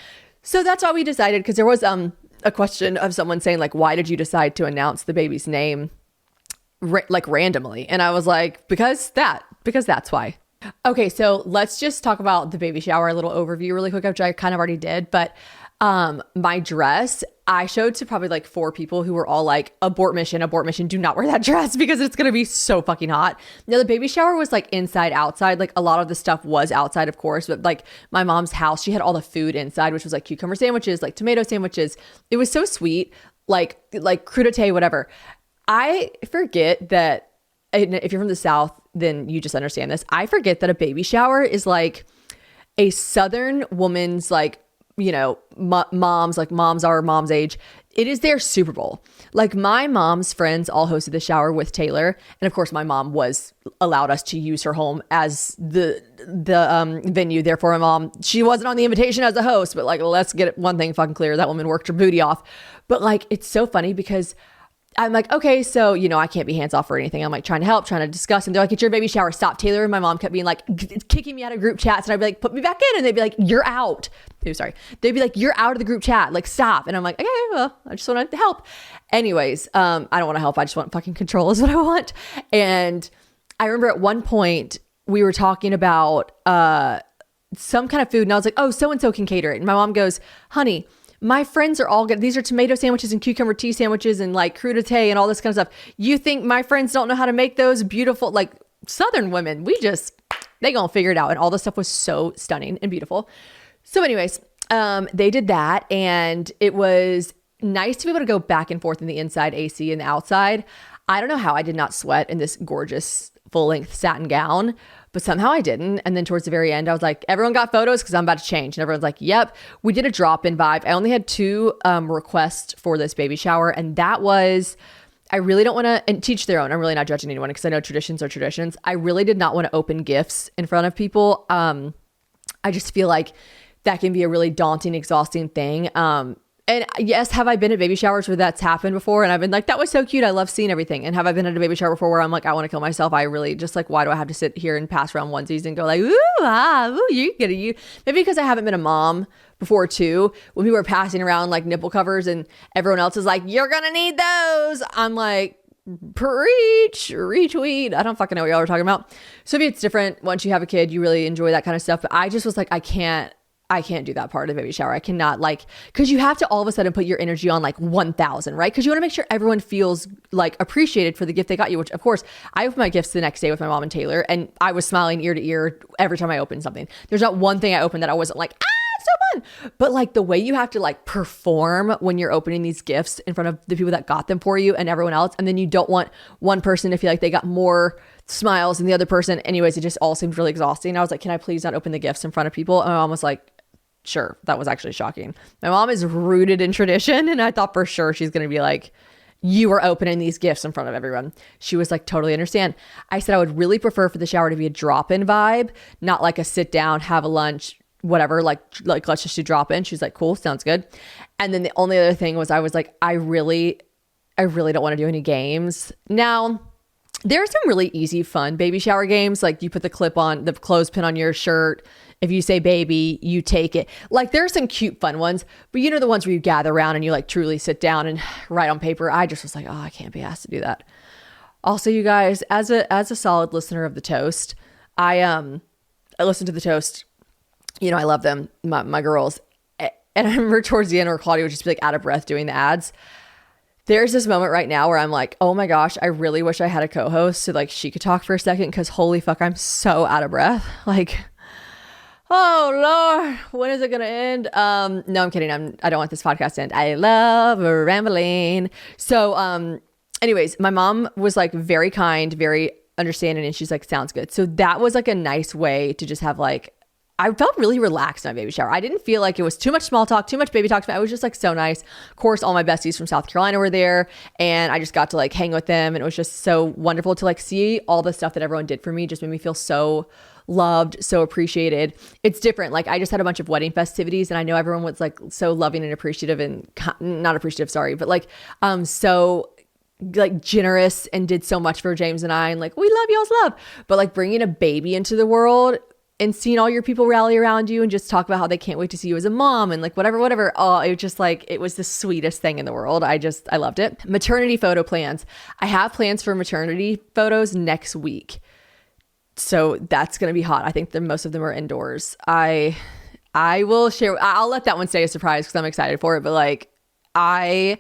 So that's why we decided, because there was a question of someone saying, like, why did you decide to announce the baby's name randomly? And I was like, because that's why. Okay, so let's just talk about the baby shower, a little overview really quick, which I kind of already did. But my dress, I showed to probably like 4 people who were all like, abort mission, do not wear that dress because it's going to be so fucking hot. Now, the baby shower was like inside, outside. Like, a lot of the stuff was outside, of course, but like my mom's house, she had all the food inside, which was like cucumber sandwiches, like tomato sandwiches. It was so sweet, like crudité, whatever. I forget that, if you're from the South, then you just understand this. I forget that a baby shower is like a Southern woman's, like, moms, like moms our mom's age. It is their Super Bowl. Like, my mom's friends all hosted the shower with Taylor. And of course, my mom allowed us to use her home as the venue. Therefore, my mom, she wasn't on the invitation as a host, but like, let's get one thing fucking clear. That woman worked her booty off. But like, it's so funny because I'm like, okay, so, I can't be hands off or anything. I'm like trying to discuss. And they're like, it's your baby shower. Stop. Taylor and my mom kept being like, kicking me out of group chats. And I'd be like, put me back in. And they'd be like, you're out. Oh, sorry. They'd be like, you're out of the group chat. Like, stop. And I'm like, okay, well, I just want to help. Anyways, I don't want to help. I just want fucking control is what I want. And I remember at one point we were talking about some kind of food. And I was like, oh, so-and-so can cater it. And my mom goes, honey, my friends are all good. These are tomato sandwiches and cucumber tea sandwiches and like crudité and all this kind of stuff. You think my friends don't know how to make those beautiful, like, Southern women? They gonna figure it out. And all this stuff was so stunning and beautiful. So anyways, they did that, and it was nice to be able to go back and forth in the inside AC and the outside. I don't know how I did not sweat in this gorgeous full-length satin gown, but somehow I didn't. And then towards the very end, I was like, everyone got photos because I'm about to change. And everyone's like, yep. We did a drop-in vibe. I only had 2 requests for this baby shower. And that was, I really don't want to, and teach their own. I'm really not judging anyone because I know traditions are traditions. I really did not want to open gifts in front of people. I just feel like that can be a really daunting, exhausting thing. And yes, have I been at baby showers where that's happened before? And I've been like, that was so cute. I love seeing everything. And have I been at a baby shower before where I'm like, I want to kill myself? I really just like, why do I have to sit here and pass around onesies and go like, you get it. Maybe because I haven't been a mom before too. When people were passing around like nipple covers and everyone else is like, you're going to need those. I'm like, preach, retweet. I don't fucking know what y'all are talking about. So maybe it's different. Once you have a kid, you really enjoy that kind of stuff. But I just was like, I can't do that part of the baby shower. I cannot, like, because you have to all of a sudden put your energy on like 1,000, right? Because you want to make sure everyone feels like appreciated for the gift they got you, which of course I opened my gifts the next day with my mom and Taylor, and I was smiling ear to ear every time I opened something. There's not one thing I opened that I wasn't like, it's so fun. But like the way you have to like perform when you're opening these gifts in front of the people that got them for you and everyone else. And then you don't want one person to feel like they got more smiles than the other person. Anyways, it just all seemed really exhausting. I was like, can I please not open the gifts in front of people? And my mom was like, sure. That was actually shocking. My mom is rooted in tradition, and I thought for sure she's going to be like, you are opening these gifts in front of everyone. She was like, totally understand. I said I would really prefer for the shower to be a drop-in vibe, not like a sit down, have a lunch, whatever, like let's just do drop-in. She's like, cool, sounds good. And then the only other thing was I was like, I really don't want to do any games. Now, There are some really easy, fun baby shower games. Like you put the clothespin on your shirt. If you say baby, you take it. Like there are some cute, fun ones, but you know, the ones where you gather around and you like truly sit down and write on paper. I just was like, oh, I can't be asked to do that. Also, you guys, as a solid listener of the Toast, I listen to the Toast. You know, I love them, my girls. And I remember towards the end where Claudia would just be like out of breath doing the ads. There's this moment right now where I'm like, oh my gosh, I really wish I had a co-host so like she could talk for a second, because holy fuck, I'm so out of breath. Like, oh Lord, when is it gonna end? No, I'm kidding. I don't want this podcast to end. I love rambling. So anyways, my mom was like very kind, very understanding, and she's like, sounds good. So that was like a nice way to just have like, I felt really relaxed in my baby shower. I didn't feel like it was too much small talk, too much baby talk. It was just like so nice. Of course, all my besties from South Carolina were there, and I just got to like hang with them. And it was just so wonderful to like see all the stuff that everyone did for me. Just made me feel so loved, so appreciated. It's different. Like I just had a bunch of wedding festivities, and I know everyone was like so loving and appreciative, and not appreciative, sorry, but like so like generous and did so much for James and I, and like, we love y'all's love. But like bringing a baby into the world and seeing all your people rally around you and just talk about how they can't wait to see you as a mom and like whatever. Oh, it was just like, it was the sweetest thing in the world. I loved it. Maternity photo plans. I have plans for maternity photos next week. So that's going to be hot. I think that most of them are indoors. I will share. I'll let that one stay a surprise because I'm excited for it. But like, I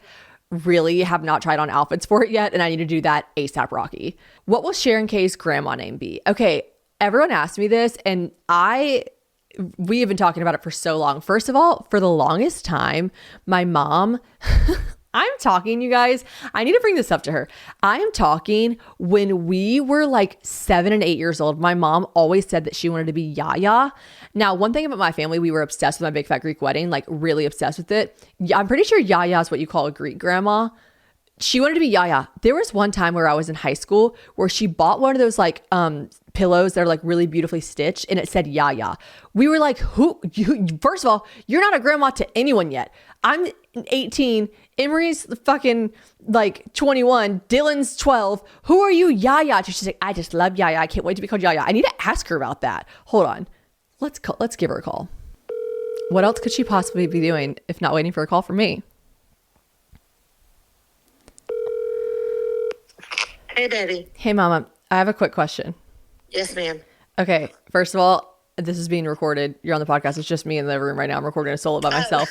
really have not tried on outfits for it yet, and I need to do that ASAP Rocky. What will Sharon K's grandma name be? Okay, everyone asked me this, and we have been talking about it for so long. First of all, for the longest time, my mom, I'm talking, you guys, I need to bring this up to her. I am talking when we were like 7 and 8 years old. My mom always said that she wanted to be Yaya. Now, one thing about my family, we were obsessed with my big fat Greek wedding, like really obsessed with it. I'm pretty sure Yaya is what you call a Greek grandma. She wanted to be Yaya. There was one time where I was in high school where she bought one of those like pillows that are like really beautifully stitched, and it said Yaya. We were like, first of all, you're not a grandma to anyone yet. I'm 18. Emery's fucking like 21. Dylan's 12. Who are you, Yaya? She's like, I just love Yaya. I can't wait to be called Yaya. I need to ask her about that. Hold on. Let's give her a call. What else could she possibly be doing if not waiting for a call from me? Hey, Daddy. Hey, Mama. I have a quick question. Yes, ma'am. Okay. First of all, this is being recorded. You're on the podcast. It's just me in the room right now. I'm recording a solo by myself.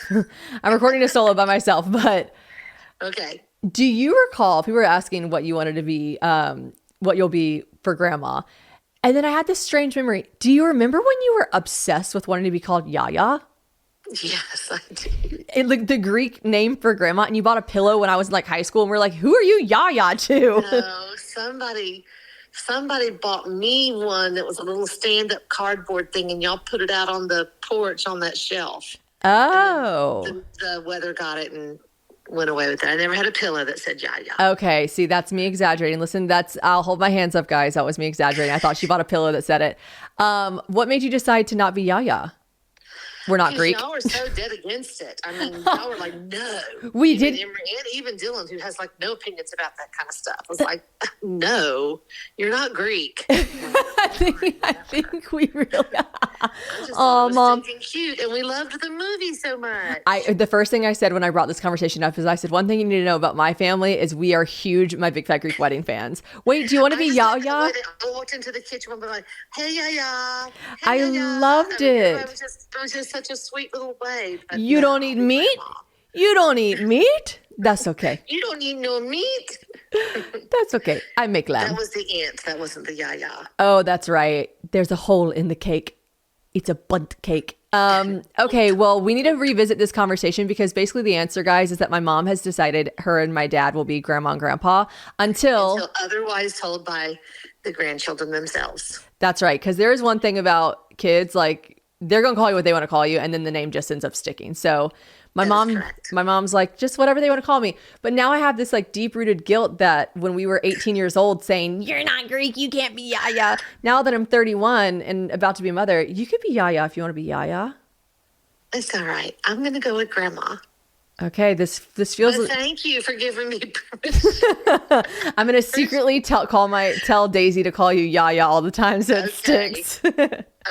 I'm recording a solo by myself, but Okay. do you recall, people were asking what you wanted to be, what you'll be for grandma. And then I had this strange memory. Do you remember when you were obsessed with wanting to be called Yaya? Yes, I do. Like the Greek name for grandma, and you bought a pillow when I was in like high school, and we're like, who are you Yaya to? No, somebody bought me one that was a little stand-up cardboard thing, and y'all put it out on the porch on that shelf. Oh. The weather got it and went away with it. I never had a pillow that said Yaya. Okay, see, that's me exaggerating. Listen, I'll hold my hands up, guys. That was me exaggerating. I thought she bought a pillow that said it. What made you decide to not be Yaya? We're not Greek. Y'all were so dead against it. I mean, y'all were like, no. We even did. Emery and even Dylan, who has like no opinions about that kind of stuff, was like, no, you're not Greek. I think we really. Oh, Mom. Cute, and we loved the movie so much. The first thing I said when I brought this conversation up is I said, one thing you need to know about my family is we are huge My Big Fat Greek Wedding fans. Wait, do you want to be Yaya? I walked into the kitchen and be like, hey, Yaya. I loved it. It was just such a sweet little way. You don't eat meat? You don't eat meat? That's okay. You don't eat no meat. That's okay. I make lamb. That was the aunt. That wasn't the Yaya. Oh, that's right. There's a hole in the cake. It's a bunt cake. Okay, well, we need to revisit this conversation because basically the answer, guys, is that my mom has decided her and my dad will be grandma and grandpa until otherwise told by the grandchildren themselves. That's right. Because there is one thing about kids, like they're going to call you what they want to call you, and then the name just ends up sticking. So my mom's like, just whatever they want to call me. But now I have this like deep-rooted guilt that when we were 18 years old saying, you're not Greek, you can't be Yaya. Now that I'm 31 and about to be a mother, you could be Yaya if you want to be Yaya. It's all right. I'm going to go with grandma. Okay, this feels. But thank you for giving me permission. I'm gonna secretly tell Daisy to call you Yaya all the time so it Okay. sticks.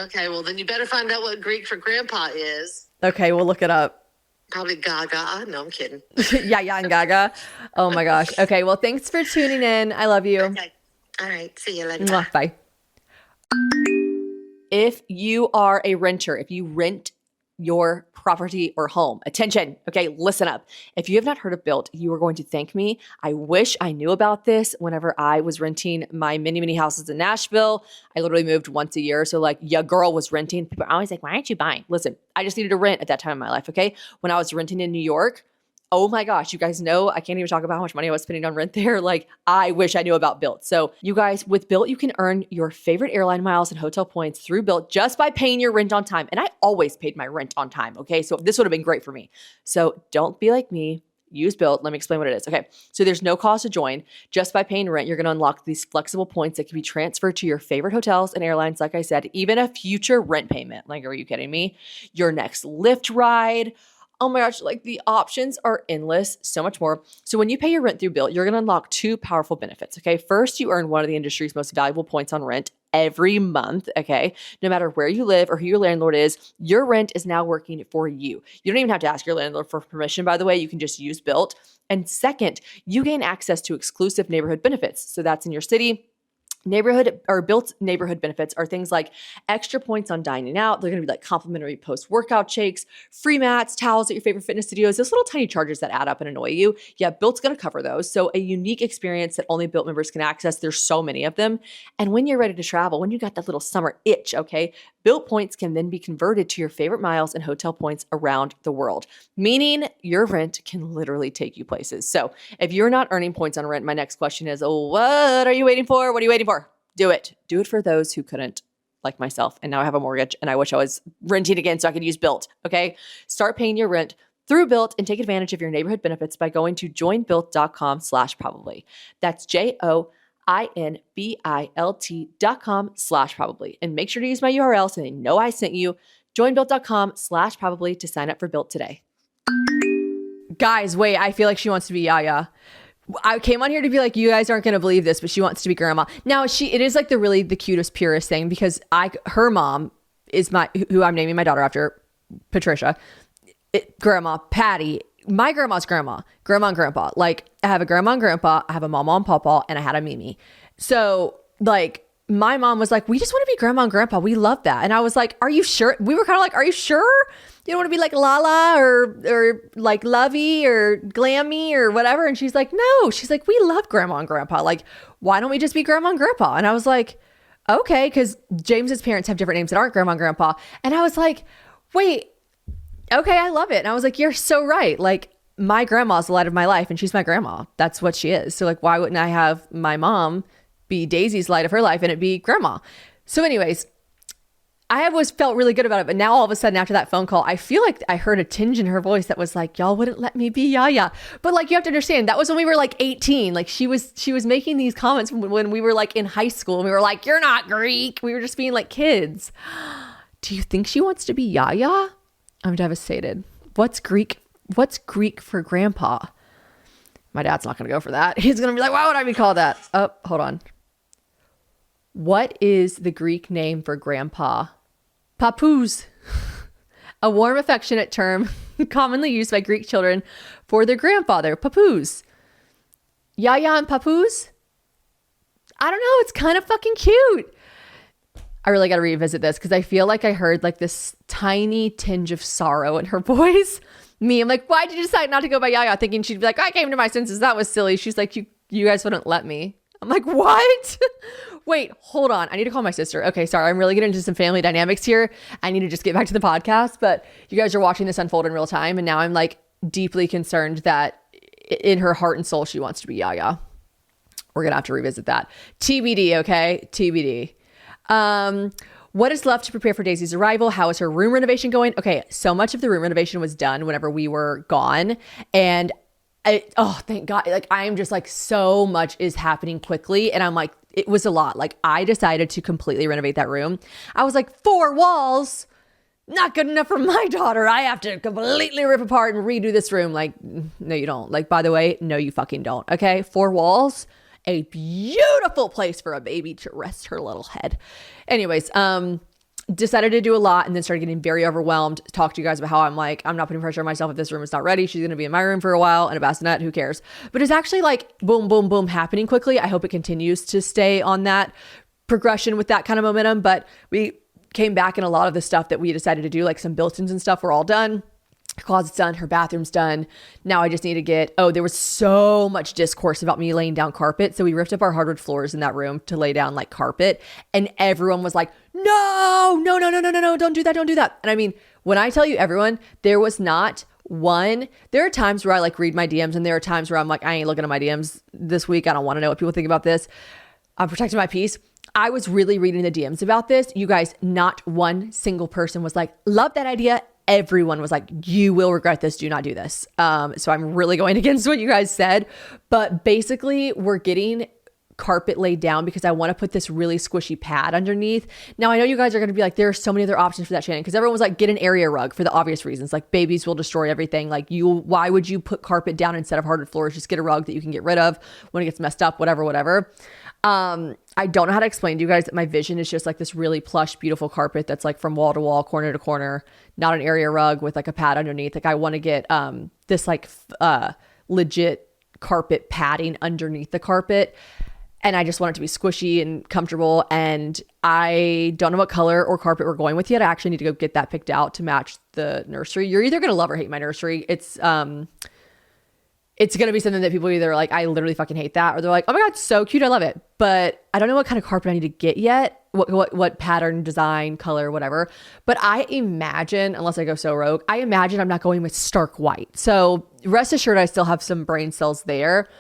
Okay, well, then you better find out what Greek for grandpa is. Okay, we'll look it up. Probably Gaga. No, I'm kidding. Yaya and Gaga. Oh my gosh. Okay, well, thanks for tuning in. I love you. Okay. All right. See you later. Mwah, bye. If you are a renter, if you rent your property or home, attention, okay, listen up. If you have not heard of Built, you are going to thank me. I wish I knew about this whenever I was renting my many houses in Nashville. I literally moved once a year. So like, your girl was renting. People are always like, why aren't you buying? Listen, I just needed to rent at that time in my life, okay? When I was renting in New York, oh my gosh, you guys know, I can't even talk about how much money I was spending on rent there. Like, I wish I knew about Built. So you guys, with Built, you can earn your favorite airline miles and hotel points through Built just by paying your rent on time. And I always paid my rent on time, okay? So this would have been great for me. So don't be like me. Use Built. Let me explain what it is. Okay, so there's no cost to join. Just by paying rent, you're going to unlock these flexible points that can be transferred to your favorite hotels and airlines, like I said, even a future rent payment. Like, are you kidding me? Your next Lyft ride. Oh my gosh, like the options are endless, so much more. So when you pay your rent through Built, you're going to unlock two powerful benefits, okay? First, you earn one of the industry's most valuable points on rent every month, okay? No matter where you live or who your landlord is, your rent is now working for you. You don't even have to ask your landlord for permission, by the way. You can just use Built. And second, you gain access to exclusive neighborhood benefits. So that's in your city. Neighborhood or Built neighborhood benefits are things like extra points on dining out. They're going to be like complimentary post-workout shakes, free mats, towels at your favorite fitness studios, those little tiny charges that add up and annoy you. Yeah, Built's going to cover those. So a unique experience that only Built members can access. There's so many of them. And when you're ready to travel, when you got that little summer itch, okay, Built points can then be converted to your favorite miles and hotel points around the world, meaning your rent can literally take you places. So if you're not earning points on rent, my next question is, oh, what are you waiting for? What are you waiting for? Do it. Do it for those who couldn't, like myself. And now I have a mortgage and I wish I was renting again so I could use Built. Okay. Start paying your rent through Built and take advantage of your neighborhood benefits by going to joinbuilt.com/probably. That's JOINBILT.com/probably. And make sure to use my URL so they know I sent you. Joinbuilt.com/probably to sign up for Built today. Guys, wait, I feel like she wants to be Yaya. I came on here to be like, you guys aren't going to believe this, but she wants to be grandma. Now, it is like the cutest, purest thing because her mom is who I'm naming my daughter after, Patricia, grandma, Patty. My grandma's grandma and grandpa. Like, I have a grandma and grandpa, I have a mama and papa, and I had a Mimi. So, like, my mom was like, we just want to be grandma and grandpa. We love that. And I was like, are you sure? We were kind of like, are you sure? You don't want to be like Lala or like Lovey or Glammy or whatever. And she's like, no. She's like, we love grandma and grandpa. Like, why don't we just be grandma and grandpa? And I was like, okay, because James's parents have different names that aren't grandma and grandpa. And I was like, wait, okay, I love it. And I was like, you're so right. Like, my grandma's the light of my life and she's my grandma. That's what she is. So like, why wouldn't I have my mom be Daisy's light of her life and it be grandma? So anyways, I have always felt really good about it. But now all of a sudden after that phone call, I feel like I heard a tinge in her voice that was like, y'all wouldn't let me be Yaya. But like, you have to understand, that was when we were like 18. Like she was making these comments when we were like in high school and we were like, you're not Greek. We were just being like kids. Do you think she wants to be Yaya? I'm devastated. What's Greek for grandpa? My dad's not going to go for that. He's going to be like, why would I be called that? Oh, hold on. What is the Greek name for grandpa? Papoose. A warm, affectionate term commonly used by Greek children for their grandfather, papoose. Yaya and papoose? I don't know. It's kind of fucking cute. I really got to revisit this because I feel like I heard like this tiny tinge of sorrow in her voice. I'm like, why did you decide not to go by Yaya? Thinking she'd be like, I came to my senses. That was silly. She's like, you guys wouldn't let me. I'm like, what? Wait, hold on. I need to call my sister. Okay, sorry. I'm really getting into some family dynamics here. I need to just get back to the podcast, but you guys are watching this unfold in real time. And now I'm like deeply concerned that in her heart and soul, she wants to be Yaya. We're going to have to revisit that. TBD, okay? TBD. What is left to prepare for Daisy's arrival? How is her room renovation going? Okay, so much of the room renovation was done whenever we were gone. And thank God. Like, I am just like, so much is happening quickly. And I'm like, it was a lot. Like, I decided to completely renovate that room. I was like, 4 walls. not good enough for my daughter. I have to completely rip apart and redo this room. Like, no, you don't. Like, by the way, no, you fucking don't. Okay. 4 walls, a beautiful place for a baby to rest her little head. Anyways, decided to do a lot and then started getting very overwhelmed. Talk to you guys about how I'm like, I'm not putting pressure on myself if this room is not ready. She's going to be in my room for a while and a bassinet. Who cares? But it's actually like boom, boom, boom happening quickly. I hope it continues to stay on that progression with that kind of momentum. But we came back and a lot of the stuff that we decided to do, like some built-ins and stuff, were all done. Her closet's done. Her bathroom's done. Now I just need to get, there was so much discourse about me laying down carpet. So we ripped up our hardwood floors in that room to lay down like carpet. And everyone was like, no, don't do that. Don't do that. And I mean, when I tell you everyone, there was not one. There are times where I like read my DMs and there are times where I'm like, I ain't looking at my DMs this week. I don't want to know what people think about this. I'm protecting my peace. I was really reading the DMs about this. You guys, not one single person was like, love that idea. Everyone was like, you will regret this. Do not do this. So I'm really going against what you guys said. But basically, we're getting carpet laid down because I want to put this really squishy pad underneath. Now, I know you guys are going to be like, there are so many other options for that, Shannon, because everyone was like, get an area rug for the obvious reasons. Like babies will destroy everything. Like why would you put carpet down instead of hardwood floors? Just get a rug that you can get rid of when it gets messed up, whatever. I don't know how to explain to you guys that my vision is just like this really plush, beautiful carpet that's like from wall to wall, corner to corner, not an area rug with like a pad underneath. Like I want to get this like legit carpet padding underneath the carpet. And I just want it to be squishy and comfortable. And I don't know what color or carpet we're going with yet. I actually need to go get that picked out to match the nursery. You're either going to love or hate my nursery. It's going to be something that people either like, I literally fucking hate that, or they're like, oh my God, so cute, I love it. But I don't know what kind of carpet I need to get yet, what pattern, design, color, whatever. But I imagine, unless I go so rogue, I imagine I'm not going with stark white. So rest assured, I still have some brain cells there.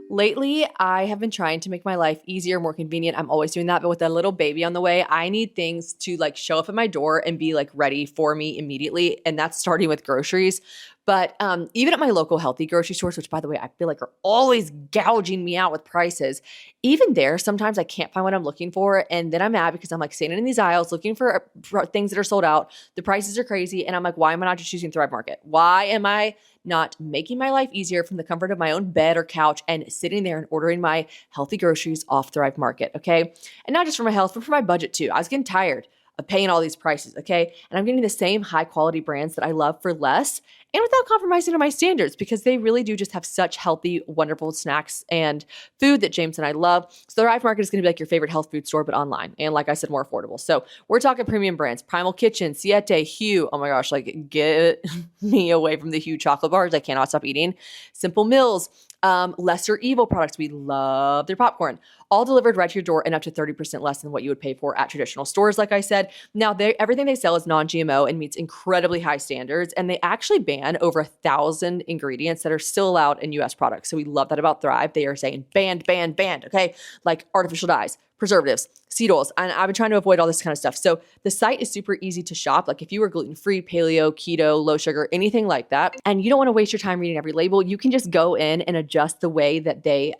Lately, I have been trying to make my life easier, more convenient. I'm always doing that. But with a little baby on the way, I need things to like show up at my door and be like ready for me immediately. And that's starting with groceries. But even at my local healthy grocery stores, which by the way, I feel like are always gouging me out with prices, even there, sometimes I can't find what I'm looking for. And then I'm mad because I'm like standing in these aisles looking for things that are sold out. The prices are crazy. And I'm like, why am I not just choosing Thrive Market? Why am I not making my life easier from the comfort of my own bed or couch and sitting there and ordering my healthy groceries off Thrive Market, okay? And not just for my health, but for my budget too. I was getting tired of paying all these prices, okay? And I'm getting the same high quality brands that I love for less and without compromising on my standards, because they really do just have such healthy, wonderful snacks and food that James and I love. So Thrive Market is going to be like your favorite health food store, but online. And like I said, more affordable. So we're talking premium brands, Primal Kitchen, Siete, Hue. Oh my gosh, like get me away from the Hue chocolate bars. I cannot stop eating. Simple Mills, Lesser Evil products. We love their popcorn. All delivered right to your door and up to 30% less than what you would pay for at traditional stores, like I said. Now, everything they sell is non-GMO and meets incredibly high standards, and they actually ban over 1,000 ingredients that are still allowed in U.S. products. So we love that about Thrive. They are saying banned, okay? Like artificial dyes, preservatives, seed oils, and I've been trying to avoid all this kind of stuff. So the site is super easy to shop. Like if you were gluten-free, paleo, keto, low sugar, anything like that, and you don't want to waste your time reading every label, you can just go in and adjust the way that they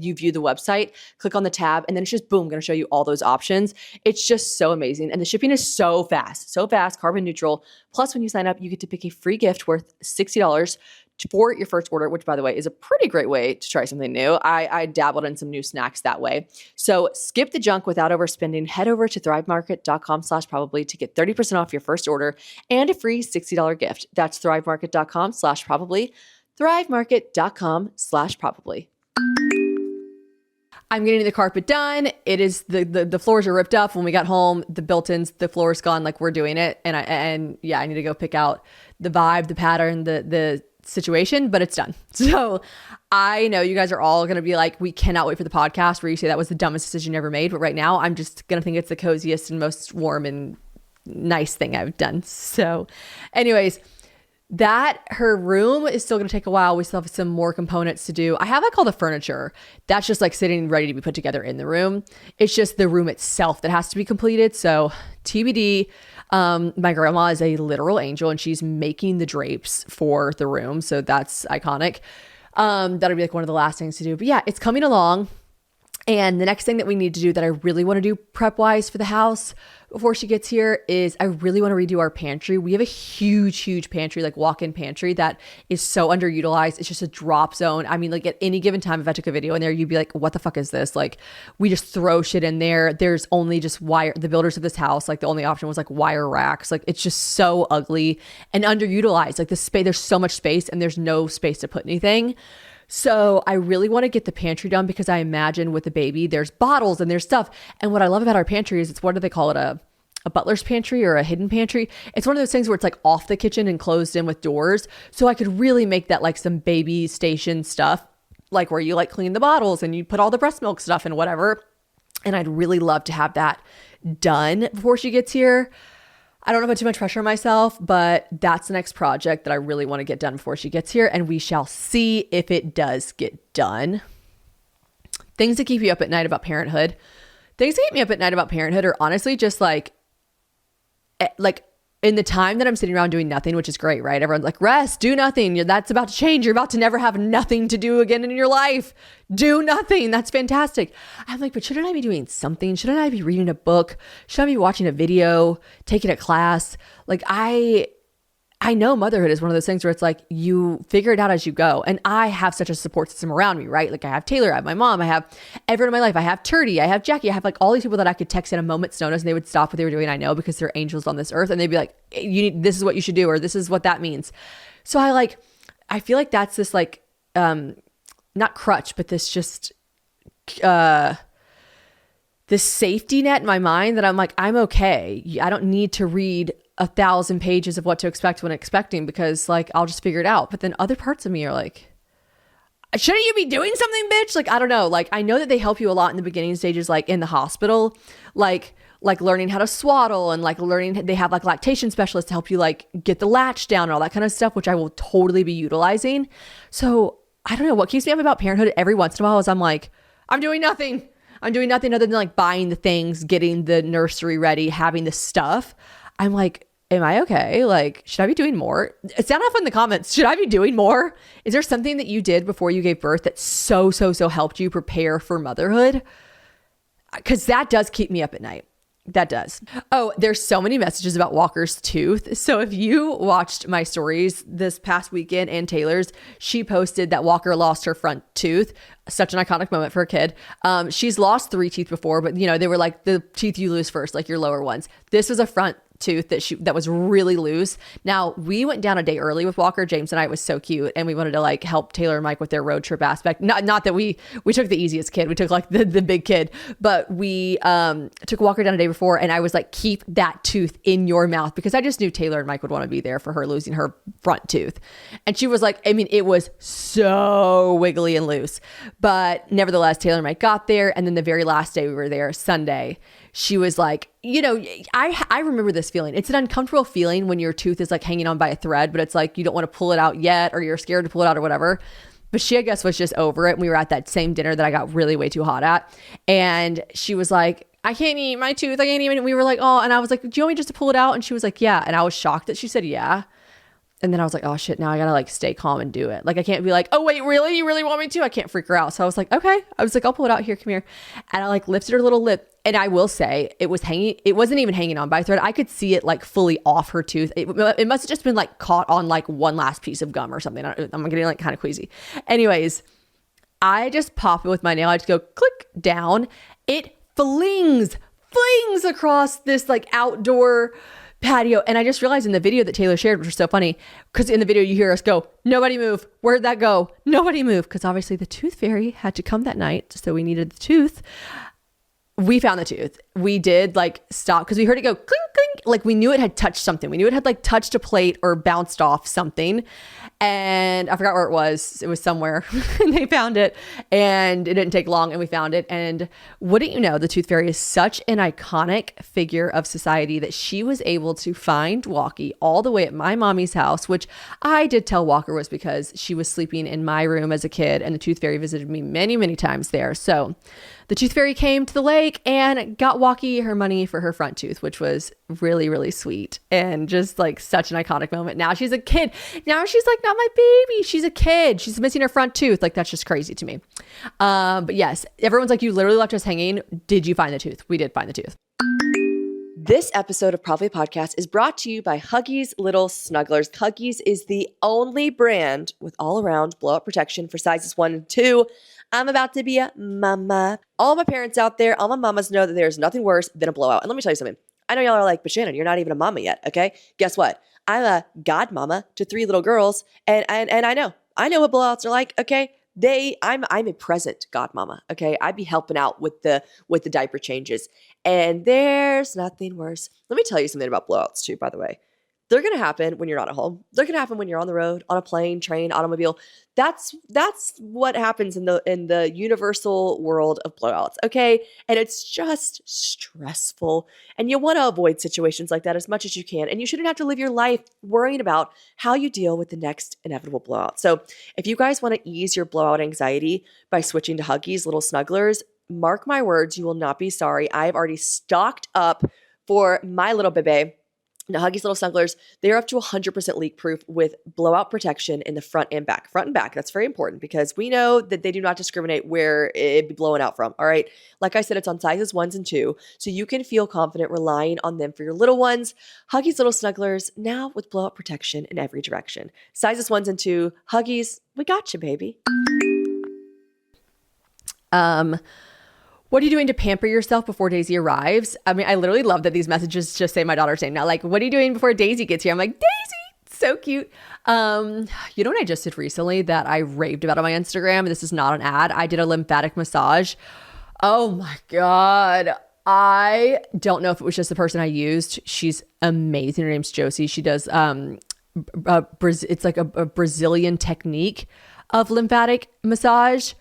you view the website, click on the tab, and then it's just boom, going to show you all those options. It's just so amazing. And the shipping is so fast, carbon neutral. Plus, when you sign up, you get to pick a free gift worth $60 for your first order, which by the way is a pretty great way to try something new. I dabbled in some new snacks that way. So skip the junk without overspending. Head over to thrivemarket.com/probably to get 30% off your first order and a free $60 gift. That's thrivemarket.com/probably, thrivemarket.com/probably. I'm getting the carpet done. It is the floors are ripped up. When we got home, the built-ins, the floor's gone. Like we're doing it. And I need to go pick out the vibe, the pattern, the situation, but it's done. So I know you guys are all going to be like, we cannot wait for the podcast where you say that was the dumbest decision you ever made. But right now I'm just going to think it's the coziest and most warm and nice thing I've done. So anyways, that her room is still going to take a while. We still have some more components to do. I have like all the furniture that's just like sitting ready to be put together in the room. It's just the room itself that has to be completed. So TBD. My grandma is a literal angel and she's making the drapes for the room. So that's iconic. That'll be like one of the last things to do. But yeah, it's coming along. And the next thing that we need to do that I really want to do prep wise for the house before she gets here is I really want to redo our pantry. We have a huge pantry, like walk-in pantry that is so underutilized. It's just a drop zone. I mean, like at any given time, if I took a video in there, you'd be like, what the fuck is this? Like we just throw shit in there. There's only just wire, the builders of this house, like the only option was like wire racks. Like it's just so ugly and underutilized. Like the space, there's so much space and there's no space to put anything. So I really want to get the pantry done because I imagine with the baby, there's bottles and there's stuff. And what I love about our pantry is it's, what do they call it? A butler's pantry or a hidden pantry. It's one of those things where it's like off the kitchen and closed in with doors. So I could really make that like some baby station stuff, like where you like clean the bottles and you put all the breast milk stuff and whatever. And I'd really love to have that done before she gets here. I don't want to put too much pressure on myself, but that's the next project that I really want to get done before she gets here. And we shall see if it does get done. Things that keep you up at night about parenthood. Things that keep me up at night about parenthood are honestly just like in the time that I'm sitting around doing nothing, which is great, right? Everyone's like, rest, do nothing. That's about to change. You're about to never have nothing to do again in your life. Do nothing. That's fantastic. I'm like, but shouldn't I be doing something? Shouldn't I be reading a book? Should I be watching a video, taking a class? Like I know motherhood is one of those things where it's like you figure it out as you go. And I have such a support system around me, right? Like I have Taylor, I have my mom, I have everyone in my life. I have Turdy, I have Jackie, I have like all these people that I could text at a moment's notice and they would stop what they were doing. I know because they're angels on this earth and they'd be like, this is what you should do, or this is what that means. So I feel like that's this like, not crutch, but this just, this safety net in my mind that I'm like, I'm okay. I don't need to read 1,000 pages of what to expect when expecting because like, I'll just figure it out. But then other parts of me are like, shouldn't you be doing something, bitch? Like, I don't know. Like, I know that they help you a lot in the beginning stages, like in the hospital, like learning how to swaddle and like learning, they have like lactation specialists to help you like get the latch down and all that kind of stuff, which I will totally be utilizing. So I don't know what keeps me up about parenthood every once in a while is I'm like, I'm doing nothing other than like buying the things, getting the nursery ready, having the stuff. I'm like, am I okay? Like, should I be doing more? Sound off in the comments. Should I be doing more? Is there something that you did before you gave birth that so helped you prepare for motherhood? Because that does keep me up at night. That does. Oh, there's so many messages about Walker's tooth. So if you watched my stories this past weekend and Taylor's, she posted that Walker lost her front tooth. Such an iconic moment for a kid. She's lost 3 teeth before, but you know, they were like the teeth you lose first, like your lower ones. This was a front tooth that was really loose. Now we went down a day early with Walker. James and I, it was so cute, and we wanted to like help Taylor and Mike with their road trip aspect. Not that we took the easiest kid, we took like the big kid, but we took Walker down a day before, and I was like, keep that tooth in your mouth, because I just knew Taylor and Mike would want to be there for her losing her front tooth. And she was like, I mean, it was so wiggly and loose, but nevertheless, Taylor and Mike got there, and then the very last day we were there, Sunday, she was like, you know, I remember this feeling. It's an uncomfortable feeling when your tooth is like hanging on by a thread, but it's like you don't want to pull it out yet, or you're scared to pull it out or whatever. But she, I guess, was just over it. And we were at that same dinner that I got really way too hot at. And she was like, I can't eat my tooth. I can't even. And we were like, oh, and I was like, do you want me just to pull it out? And she was like, yeah. And I was shocked that she said, yeah. And then I was like, oh shit, now I gotta like stay calm and do it. Like I can't be like, oh wait, really? You really want me to? I can't freak her out. So I was like, okay. I was like, I'll pull it out here. Come here. And I like lifted her little lip. And I will say it was hanging. It wasn't even hanging on by a thread. I could see it like fully off her tooth. It must have just been like caught on like one last piece of gum or something. I'm getting like kind of queasy. Anyways, I just pop it with my nail. I just go click down. It flings across this like outdoor patio. And I just realized in the video that Taylor shared, which was so funny, because in the video you hear us go, nobody move. Where'd that go? Nobody move. Because obviously the tooth fairy had to come that night. So we needed the tooth. We found the tooth. We did like stop because we heard it go clink, clink. Like we knew it had touched something. We knew it had like touched a plate or bounced off something. And I forgot where it was. It was somewhere. And they found it, and it didn't take long, and we found it. And wouldn't you know, the tooth fairy is such an iconic figure of society that she was able to find Walkie all the way at my mommy's house, which I did tell Walker was because she was sleeping in my room as a kid, and the tooth fairy visited me many, many times there. So the tooth fairy came to the lake and got Walkie her money for her front tooth, which was really, really sweet and just like such an iconic moment. Now she's a kid. Now she's like, not my baby. She's a kid. She's missing her front tooth. Like, that's just crazy to me. But yes, everyone's like, you literally left us hanging. Did you find the tooth? We did find the tooth. This episode of Probably Podcast is brought to you by Huggies Little Snugglers. Huggies is the only brand with all-around blowout protection for sizes 1 and 2. I'm about to be a mama. All my parents out there, all my mamas know that there's nothing worse than a blowout. And let me tell you something. I know y'all are like, but Shannon, you're not even a mama yet, okay? Guess what? I'm a godmama to 3 little girls, and I know what blowouts are like, okay? I'm a present godmama, okay? I'd be helping out with the diaper changes, and there's nothing worse. Let me tell you something about blowouts too, by the way. They're going to happen when you're not at home. They're going to happen when you're on the road, on a plane, train, automobile. That's what happens in the universal world of blowouts, okay? And it's just stressful. And you want to avoid situations like that as much as you can. And you shouldn't have to live your life worrying about how you deal with the next inevitable blowout. So if you guys want to ease your blowout anxiety by switching to Huggies Little Snugglers, mark my words, you will not be sorry. I've already stocked up for my little bebe. Now, Huggies Little Snugglers, they're up to 100% leak-proof with blowout protection in the front and back. Front and back, that's very important because we know that they do not discriminate where it'd be blowing out from, all right? Like I said, it's on sizes 1 and 2, so you can feel confident relying on them for your little ones. Huggies Little Snugglers, now with blowout protection in every direction. Sizes 1 and 2, Huggies, we got you, baby. What are you doing to pamper yourself before Daisy arrives? I mean, I literally love that these messages just say my daughter's name now. Like, what are you doing before Daisy gets here? I'm like, Daisy, so cute. You know what I just did recently that I raved about on my Instagram? This is not an ad. I did a lymphatic massage. Oh my God. I don't know if it was just the person I used. She's amazing. Her name's Josie. She does, it's like a Brazilian technique of lymphatic massage.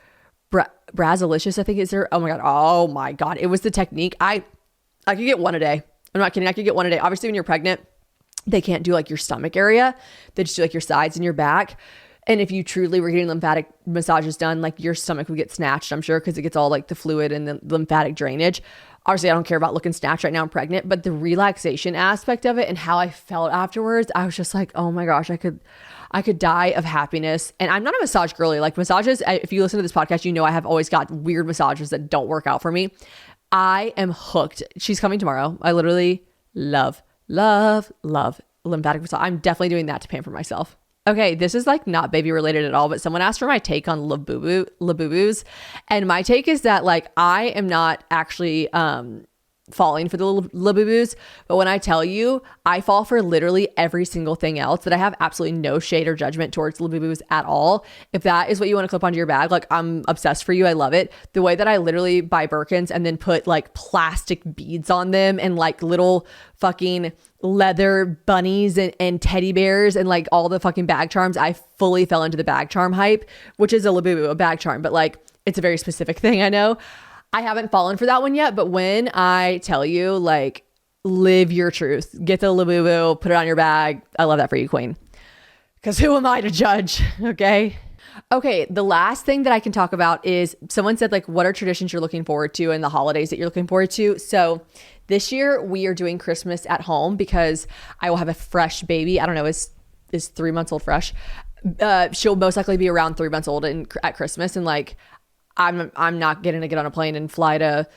Brazilicious, I think is her. Oh my God. It was the technique. I could get one a day. I'm not kidding. I could get one a day. Obviously, when you're pregnant, they can't do like your stomach area. They just do like your sides and your back. And if you truly were getting lymphatic massages done, like your stomach would get snatched, I'm sure, because it gets all like the fluid and the lymphatic drainage. Obviously, I don't care about looking snatched right now. I'm pregnant, but the relaxation aspect of it and how I felt afterwards, I was just like, oh my gosh, I could die of happiness. And I'm not a massage girly. Like massages, if you listen to this podcast, you know I have always got weird massages that don't work out for me. I am hooked. She's coming tomorrow. I literally love lymphatic massage. I'm definitely doing that to pamper myself. Okay, this is like not baby related at all, but someone asked for my take on Labubus. And my take is that like I am not actually falling for the Labubus, but when I tell you, I fall for literally every single thing else, that I have absolutely no shade or judgment towards Labubus at all. If that is what you want to clip onto your bag, like I'm obsessed for you. I love it. The way that I literally buy Birkins and then put like plastic beads on them and like little fucking leather bunnies and teddy bears and like all the fucking bag charms. I fully fell into the bag charm hype, which is a Labubu, a bag charm, but like it's a very specific thing. I know. I haven't fallen for that one yet, but when I tell you, like, live your truth, get the Labubu, put it on your bag. I love that for you, queen. Because who am I to judge? Okay. The last thing that I can talk about is someone said, like, what are traditions you're looking forward to and the holidays that you're looking forward to? So this year we are doing Christmas at home because I will have a fresh baby. I don't know, is 3 months old fresh? She'll most likely be around 3 months old at Christmas, and like, I'm not getting to get on a plane and fly to,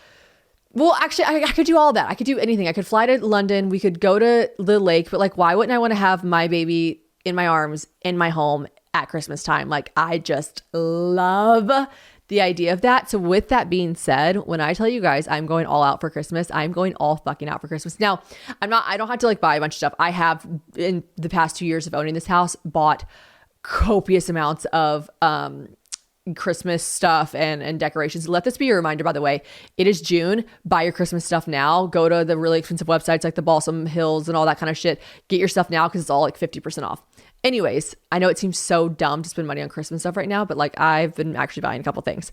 well, actually I could do all that. I could do anything. I could fly to London. We could go to the lake, but like, why wouldn't I want to have my baby in my arms, in my home at Christmas time? Like, I just love the idea of that. So with that being said, when I tell you guys I'm going all out for Christmas, I'm going all fucking out for Christmas. Now, I don't have to like buy a bunch of stuff. I have, in the past 2 years of owning this house, bought copious amounts of, Christmas stuff and decorations. Let this be a reminder, by the way, it is June. Buy your Christmas stuff now. Go to the really expensive websites like the Balsam Hills and all that kind of shit. Get your stuff now because it's all like 50% off. Anyways, I know it seems so dumb to spend money on Christmas stuff right now, but like I've been actually buying a couple things.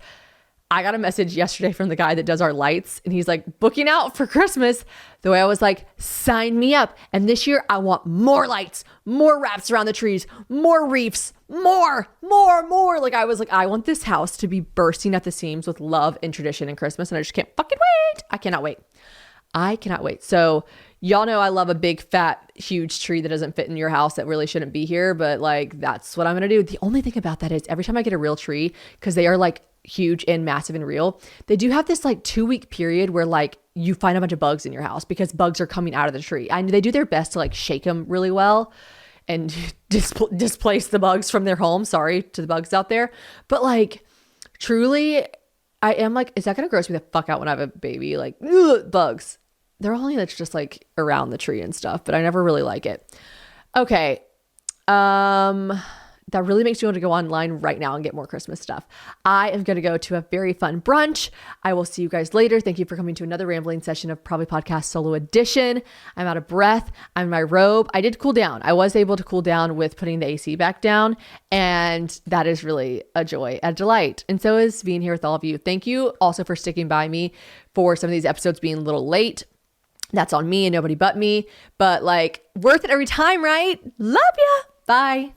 I got a message yesterday from the guy that does our lights, and he's like, booking out for Christmas. The way I was like, sign me up. And this year I want more lights, more wraps around the trees, more wreaths, more. Like I was like, I want this house to be bursting at the seams with love and tradition and Christmas. And I just can't fucking wait. I cannot wait. So y'all know I love a big, fat, huge tree that doesn't fit in your house that really shouldn't be here. But like, that's what I'm going to do. The only thing about that is every time I get a real tree, because they are like huge and massive and real, they do have this like 2-week period where like you find a bunch of bugs in your house because bugs are coming out of the tree. And they do their best to like shake them really well and displace the bugs from their home. Sorry to the bugs out there. But like, truly, I am like, is that going to gross me the fuck out when I have a baby? Like, ugh, bugs. They're only that's just like around the tree and stuff, but I never really like it. Okay. That really makes me want to go online right now and get more Christmas stuff. I am going to go to a very fun brunch. I will see you guys later. Thank you for coming to another rambling session of Probably Podcast Solo Edition. I'm out of breath. I'm in my robe. I did cool down. I was able to cool down with putting the AC back down. And that is really a joy, a delight. And so is being here with all of you. Thank you also for sticking by me for some of these episodes being a little late. That's on me and nobody but me. But like, worth it every time, right? Love ya. Bye.